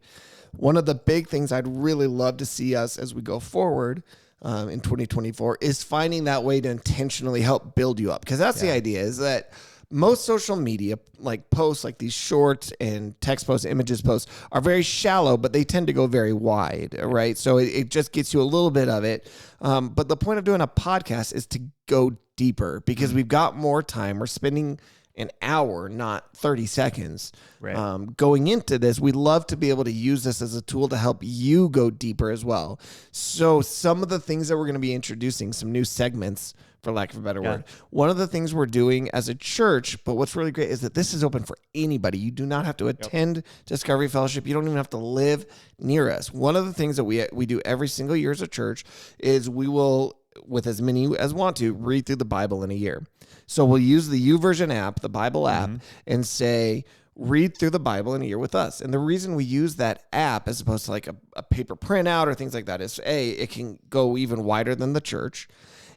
one of the big things I'd really love to see us as we go forward in 2024 is finding that way to intentionally help build you up. Because that's the idea, is that most social media, like posts, like these shorts and text posts, images posts, are very shallow, but they tend to go very wide, right? So it just gets you a little bit of it. But the point of doing a podcast is to go deeper, because we've got more time. We're spending an hour, not 30 seconds. Right. Going into this, we love to be able to use this as a tool to help you go deeper as well. So some of the things that we're going to be introducing, some new segments, for lack of a better word. One of the things we're doing as a church, but what's really great is that this is open for anybody. You do not have to attend Discovery Fellowship. You don't even have to live near us. One of the things that we do every single year as a church is we will, with as many as want to, read through the Bible in a year. So we'll use the YouVersion app, the Bible app, and say, read through the Bible in a year with us. And the reason we use that app as opposed to like a paper printout or things like that is A, it can go even wider than the church.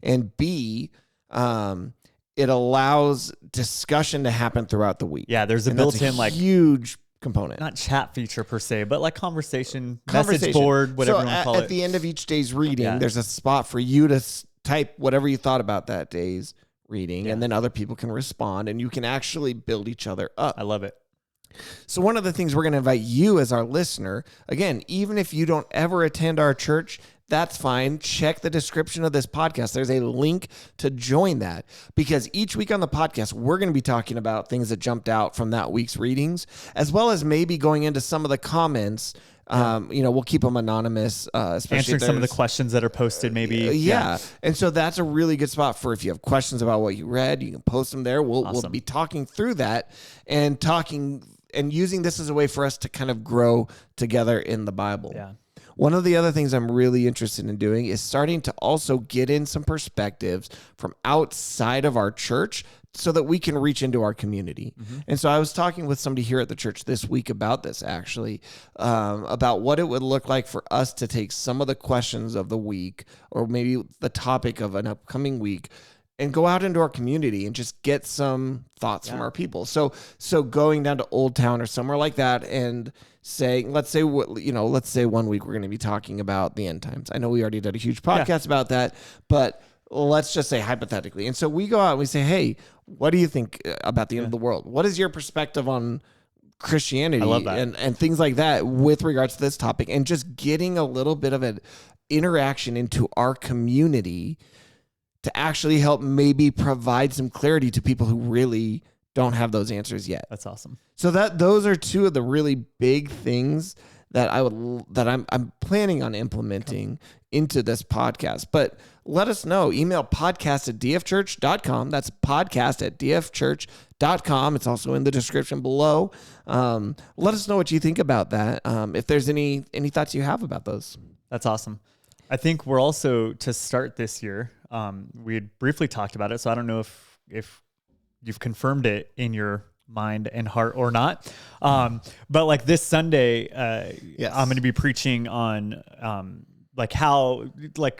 And B, it allows discussion to happen throughout the week. Yeah, there's a built-in like huge component. Not chat feature per se, but like conversation. Message board, whatever you want to call it. At the end of each day's reading, there's a spot for you to type whatever you thought about that day's reading, and then other people can respond, and you can actually build each other up. I love it. So one of the things we're going to invite you as our listener, again, even if you don't ever attend our church, that's fine. Check the description of this podcast. There's a link to join that, because each week on the podcast, we're going to be talking about things that jumped out from that week's readings, as well as maybe going into some of the comments. We'll keep them anonymous, especially answering some of the questions that are posted, maybe. And so that's a really good spot for if you have questions about what you read, you can post them there. We'll be talking through that and talking and using this as a way for us to kind of grow together in the Bible. Yeah. One of the other things I'm really interested in doing is starting to also get in some perspectives from outside of our church so that we can reach into our community. And so I was talking with somebody here at the church this week about this, actually, about what it would look like for us to take some of the questions of the week, or maybe the topic of an upcoming week, and go out into our community and just get some thoughts from our people. So going down to Old Town or somewhere like that and saying, let's say 1 week we're going to be talking about the end times. I know we already did a huge podcast about that, but let's just say hypothetically. And so we go out and we say, hey, what do you think about the end of the world? What is your perspective on Christianity? I love that. And things like that with regards to this topic, and just getting a little bit of an interaction into our community to actually help maybe provide some clarity to people who really don't have those answers yet. That's awesome. So those are two of the really big things that I'm planning on implementing into this podcast. But let us know. Email podcast@dfchurch.com. That's podcast@dfchurch.com. It's also in the description below. Let us know what you think about that. If there's any thoughts you have about those. That's awesome. I think we're also, to start this year, we had briefly talked about it, so I don't know if you've confirmed it in your mind and heart or not. But like this Sunday, yes, I'm going to be preaching on like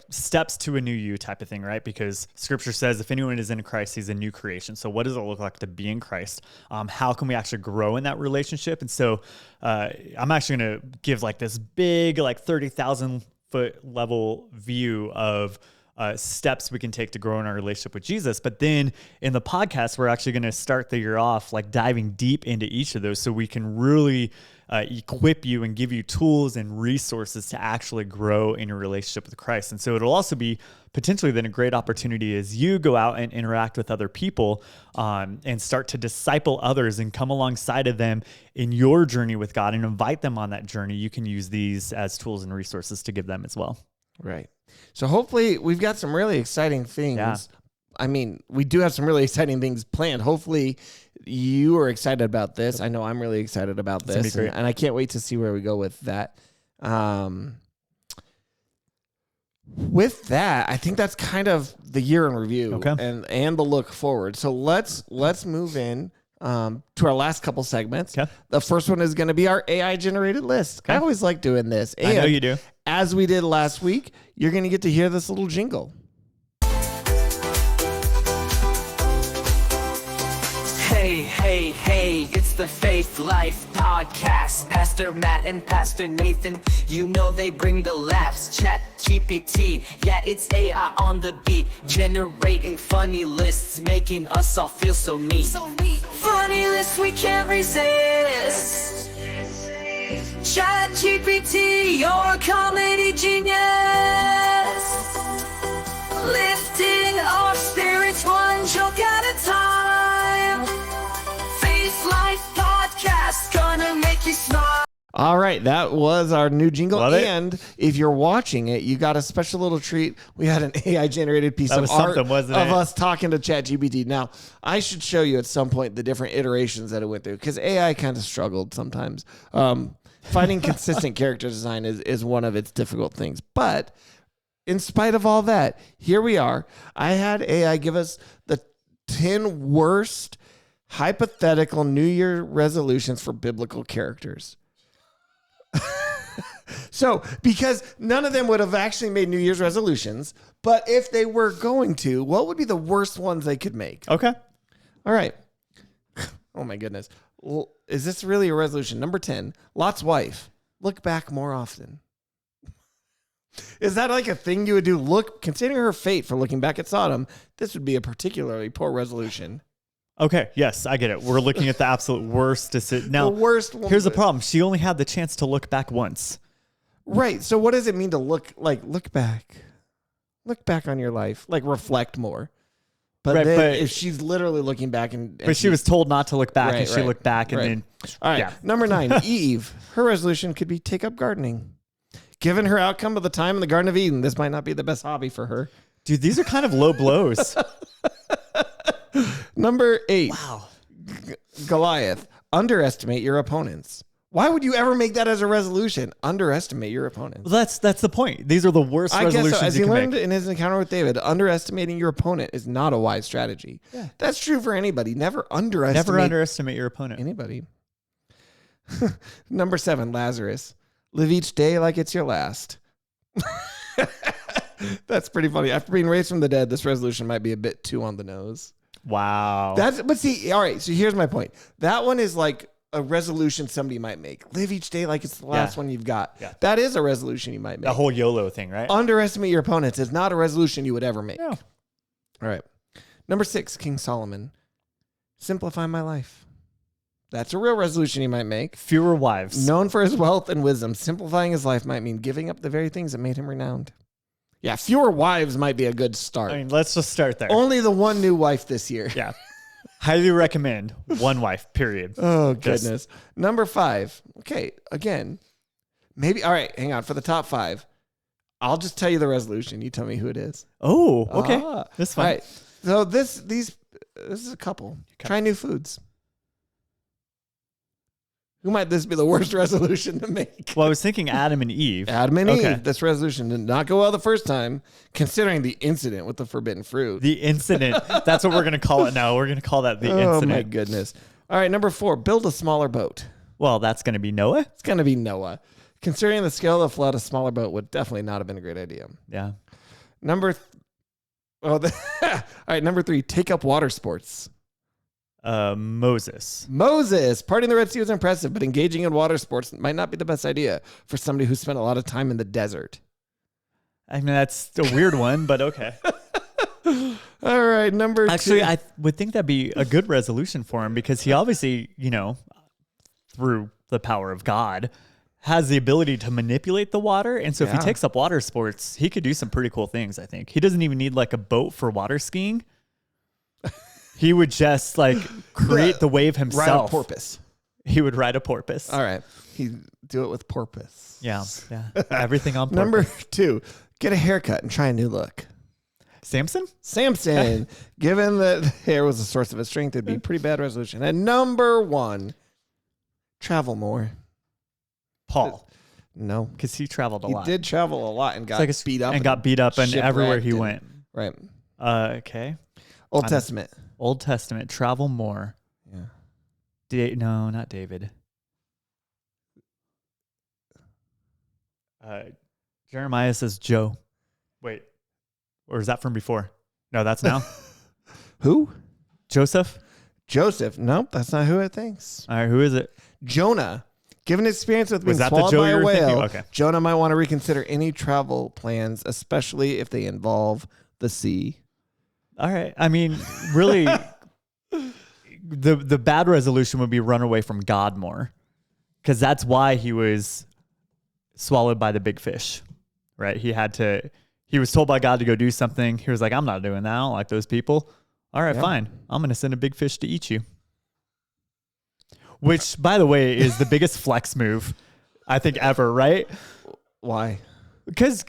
steps to a new you type of thing, right? Because Scripture says if anyone is in Christ, he's a new creation. So what does it look like to be in Christ? How can we actually grow in that relationship? And so I'm actually going to give like this big, like 30,000 foot level view of steps we can take to grow in our relationship with Jesus. But then in the podcast, we're actually going to start the year off like diving deep into each of those so we can really equip you and give you tools and resources to actually grow in your relationship with Christ. And so it'll also be potentially then a great opportunity as you go out and interact with other people and start to disciple others and come alongside of them in your journey with God and invite them on that journey. You can use these as tools and resources to give them as well. Right. So hopefully we've got some really exciting things. Yeah. I mean, we do have some really exciting things planned. Hopefully you are excited about this. I know I'm really excited about this, and I can't wait to see where we go with that. With that, I think that's kind of the year in review and the look forward. So let's move in to our last couple segments. Okay. The first one is going to be our AI generated list. Okay. I always like doing this. And I know you do. As we did last week, you're going to get to hear this little jingle. Hey, it's the Faith Life Podcast. Pastor Matt and Pastor Nathan, you know they bring the laughs. ChatGPT, yeah, it's AI on the beat. Generating funny lists, making us all feel so neat. Funny lists we can't resist. ChatGPT, your comedy genius. Lifting our spirits one joke at a time. Faith Life Podcast, gonna make you smile. All right, that was our new jingle. Love it. And if you're watching it, you got a special little treat. We had an AI-generated piece That of was art something, wasn't of it? us talking to ChatGPT. Now, I should show you at some point the different iterations that it went through, because AI kind of struggled sometimes. Finding consistent character design is one of its difficult things. But in spite of all that, here we are. I had AI give us the 10 worst hypothetical New Year resolutions for biblical characters. So, because none of them would have actually made New Year's resolutions, but if they were going to, what would be the worst ones they could make? Okay. All right. Oh my goodness. Well, is this really a resolution? Number 10, Lot's wife. Look back more often. Is that like a thing you would do? Considering her fate for looking back at Sodom, this would be a particularly poor resolution. Okay. Yes, I get it. We're looking at the absolute worst decision. Now, The worst one. here's the problem. She only had the chance to look back once. Right. So what does it mean to look back? Look back on your life. Like reflect more. But Right, then but- if she's literally looking back and But she was told not to look back, Right, and she right, looked back, and right. then All right. yeah. Number 9, Eve. Her resolution could be take up gardening. Given her outcome of the time in the Garden of Eden, this might not be the best hobby for her. Dude, these are kind of low blows. Number 8, Wow. Goliath. underestimate your opponents. Why would you ever make that as a resolution? Underestimate your opponents. Well, that's the point. These are the worst resolutions guess so. As you he can learned make. in his encounter with David, underestimating your opponent is not a wise strategy. Yeah. That's true for anybody. Never underestimate your opponent. anybody. Number 7, Lazarus. Live each day like it's your last. That's pretty funny. After being raised from the dead, this resolution might be a bit too on the nose. Wow. But see, all right, so here's my point. That one is like a resolution somebody might make. Live each day like it's the last one you've got. Yeah. That is a resolution you might make. The whole YOLO thing, right? Underestimate your opponents is not a resolution you would ever make. Yeah. All right. Number 6, King Solomon. Simplify my life. That's a real resolution he might make. Fewer wives. Known for his wealth and wisdom, simplifying his life might mean giving up the very things that made him renowned. Yeah, fewer wives might be a good start. I mean, let's just start there. Only the one new wife this year. Yeah. Highly recommend one wife, period. Oh, goodness. Number 5. Okay, again, maybe. All right, hang on. For the top 5, I'll just tell you the resolution. You tell me who it is. Oh, okay. That's fine. All right. So this is a couple. Try new foods. Who might this be the worst resolution to make? Well, I was thinking Adam and Eve. Adam and Eve. This resolution did not go well the first time, considering the incident with the forbidden fruit. The incident. That's what we're going to call it now. We're going to call that the incident. Oh, my goodness. All right, number 4, build a smaller boat. Well, that's going to be Noah. It's going to be Noah. Considering the scale of the flood, a smaller boat would definitely not have been a great idea. Yeah. All right, number 3, take up water sports. Moses. Parting the Red Sea was impressive, but engaging in water sports might not be the best idea for somebody who spent a lot of time in the desert. I mean, that's a weird one, but okay. All right, number 2. Actually, I would think that'd be a good resolution for him because he obviously, through the power of God, has the ability to manipulate the water. And so if he takes up water sports, he could do some pretty cool things, I think. He doesn't even need like a boat for water skiing. He would just create the wave himself. Ride a porpoise. He would ride a porpoise. All right. He'd do it with porpoise. Yeah. Everything on porpoise. Number 2, get a haircut and try a new look. Samson. Given that hair was the source of his strength, it'd be a pretty bad resolution. And number 1, travel more. Paul. No. Because he traveled a lot. He did travel a lot and got beat up. And got beat up and everywhere he went. Right. Okay. Old Testament. Travel more. Yeah. No, not David. Jeremiah says Joe. Wait. Or is that from before? No, that's now. Who? Joseph? Nope, that's not who it thinks. All right, who is it? Jonah. Given his experience with being Was that the swallowed Joe by you a were thinking? whale, Okay. Jonah might want to reconsider any travel plans, especially if they involve the sea. All right. I mean, really, the bad resolution would be run away from God more, because that's why he was swallowed by the big fish, right? He was told by God to go do something. He was like, I'm not doing that. I don't like those people. All right, fine. I'm going to send a big fish to eat you. Which, by the way, is the biggest flex move, I think, ever, right? Why? Because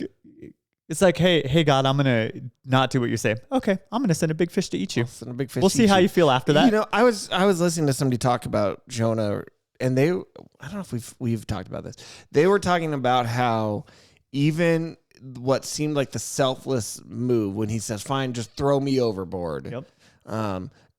it's like, hey, God, I'm going to not do what you say. Okay, I'm going to send a big fish to eat you. We'll see how you feel after that. I was listening to somebody talk about Jonah, and I don't know if we've talked about this. They were talking about how even what seemed like the selfless move when he says, fine, just throw me overboard,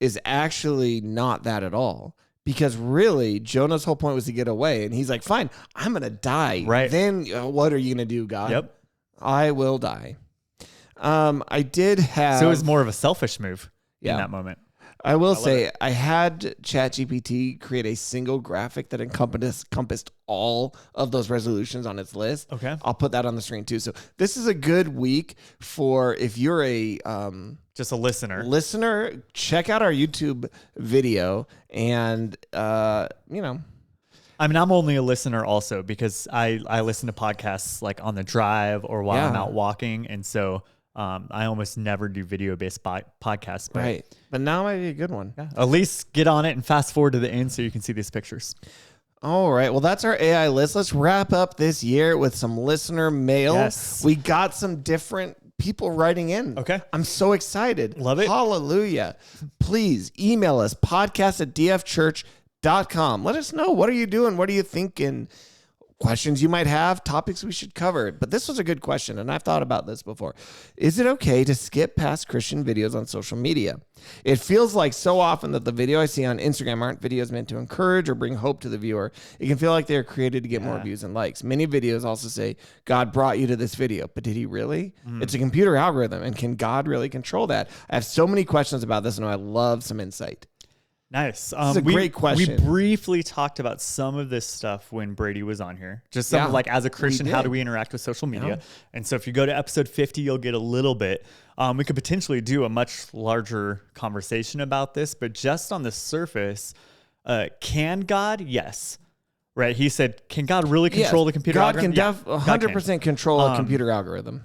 is actually not that at all. Because really, Jonah's whole point was to get away. And he's like, fine, I'm going to die. Right. Then what are you going to do, God? Yep. I will die. I did have... So it was more of a selfish move in that moment. I will say, I had ChatGPT create a single graphic that encompassed all of those resolutions on its list. Okay. I'll put that on the screen too. So this is a good week for if you're a... just a listener, check out our YouTube video and, I mean, I'm only a listener also because I listen to podcasts like on the drive or while I'm out walking. And so I almost never do video-based podcasts. But right. But now might be a good one. Yeah, at least get on it and fast forward to the end so you can see these pictures. All right. Well, that's our AI list. Let's wrap up this year with some listener mail. Yes. We got some different people writing in. Okay. I'm so excited. Love it. Hallelujah. Please email us podcast@dfchurch.com. faithlife.com. Let us know. What are you doing? What are you thinking? Questions you might have, topics we should cover. But this was a good question, and I've thought about this before. Is it okay to skip past Christian videos on social media? It feels like so often that the video I see on Instagram aren't videos meant to encourage or bring hope to the viewer. It can feel like they're created to get more views and likes. Many videos also say, God brought you to this video, but did he really? It's a computer algorithm, and can God really control that? I have so many questions about this, and I love some insight. Nice. This is a great question. We briefly talked about some of this stuff when Brady was on here. Just some of like, as a Christian, how do we interact with social media? Yeah. And so if you go to episode 50, you'll get a little bit. We could potentially do a much larger conversation about this, but just on the surface, can God? Yes. Right. He said, can God really control the computer algorithm? God can 100% control a computer algorithm.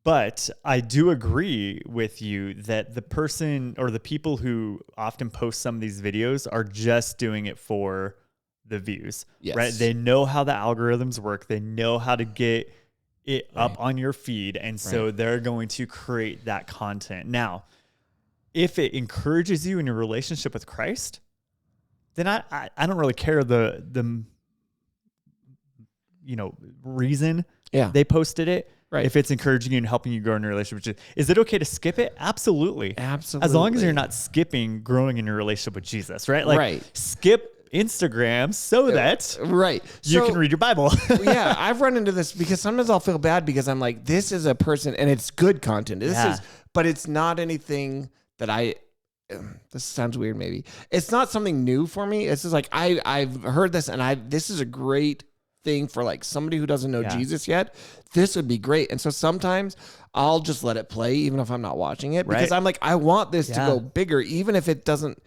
But I do agree with you that the person or the people who often post some of these videos are just doing it for the views, right? They know how the algorithms work. They know how to get it up on your feed. And so they're going to create that content. Now, if it encourages you in your relationship with Christ, then I don't really care the reason they posted it. Right. If it's encouraging you and helping you grow in your relationship, is it okay to skip it? Absolutely. Absolutely. As long as you're not skipping growing in your relationship with Jesus, right? Like skip Instagram so that you can read your Bible. Yeah, I've run into this because sometimes I'll feel bad because I'm like, this is a person and it's good content. But it's not anything that this sounds weird maybe. It's not something new for me. It's just like I've heard this and this is a great thing for like somebody who doesn't know Jesus yet. This would be great. And so sometimes I'll just let it play even if I'm not watching it because I'm like, I want this to go bigger, even if it doesn't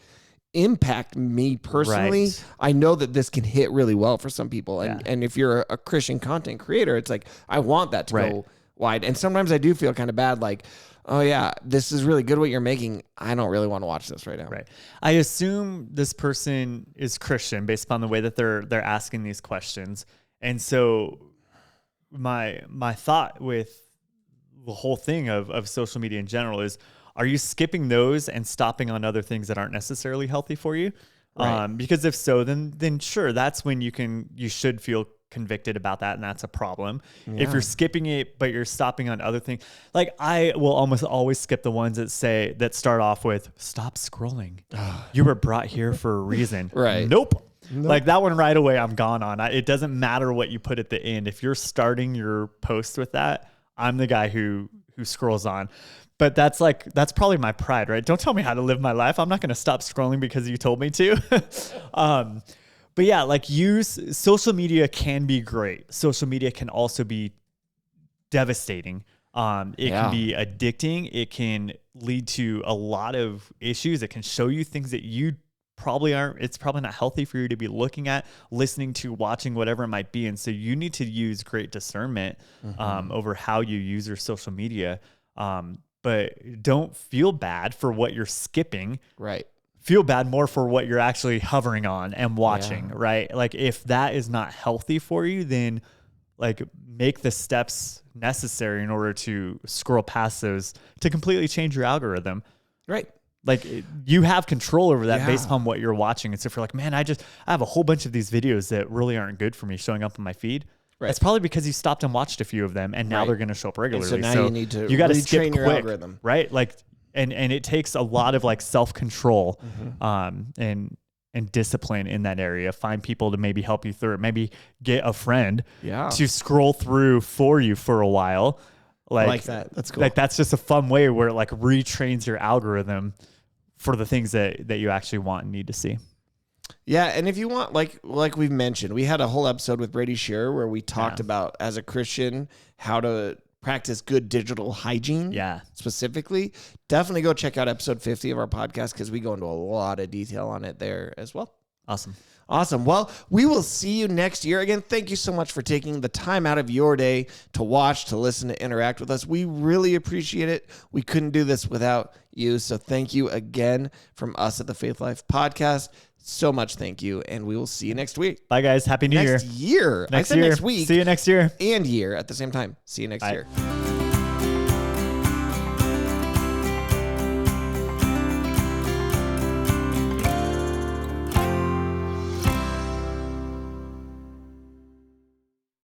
impact me personally. I know that this can hit really well for some people. And if you're a Christian content creator, it's like, I want that to go wide. And sometimes I do feel kind of bad, like, oh yeah, this is really good what you're making. I don't really want to watch this right now. Right. I assume this person is Christian based upon the way that they're asking these questions. And so my thought with the whole thing of social media in general is, are you skipping those and stopping on other things that aren't necessarily healthy for you? Because if so, then sure, that's when you should feel convicted about that, and that's a problem. If you're skipping it, but you're stopping on other things, like I will almost always skip the ones that start off with "Stop scrolling. You were brought here for a reason." Nope. Like that one right away, I'm gone on. It doesn't matter what you put at the end. If you're starting your post with that, I'm the guy who scrolls on. But that's probably my pride, right? Don't tell me how to live my life. I'm not going to stop scrolling because you told me to. But yeah, like social media can be great. Social media can also be devastating. It can be addicting. It can lead to a lot of issues. It can show you things that you probably aren't. It's probably not healthy for you to be looking at, listening to, watching, whatever it might be. And so you need to use great discernment over how you use your social media. But don't feel bad for what you're skipping. Right. Feel bad more for what you're actually hovering on and watching, right? Like if that is not healthy for you, then like make the steps necessary in order to scroll past those to completely change your algorithm. Right. Like you have control over that based on what you're watching. And so if you're like, man, I have a whole bunch of these videos that really aren't good for me showing up on my feed. Right. It's probably because you stopped and watched a few of them and now they're going to show up regularly. And so now you need to retrain your algorithm. Right? Like, and it takes a lot of like self-control and discipline in that area. Find people to maybe help you through it. Maybe get a friend to scroll through for you for a while. I like that. That's cool. Like that's just a fun way where it like retrains your algorithm for the things that you actually want and need to see. Yeah, and if you want, like we've mentioned, we had a whole episode with Brady Shearer where we talked about, as a Christian, how to practice good digital hygiene. Specifically, definitely go check out episode 50 of our podcast because we go into a lot of detail on it there as well. Awesome. Well, we will see you next year. Again, thank you so much for taking the time out of your day to watch, to listen, to interact with us. We really appreciate it. We couldn't do this without you. So thank you again from us at the Faith Life Podcast. So much thank you, and we will see you next week. Bye, guys. Happy New Year. Next year. I said next week. See you next year. And year at the same time. See you next year.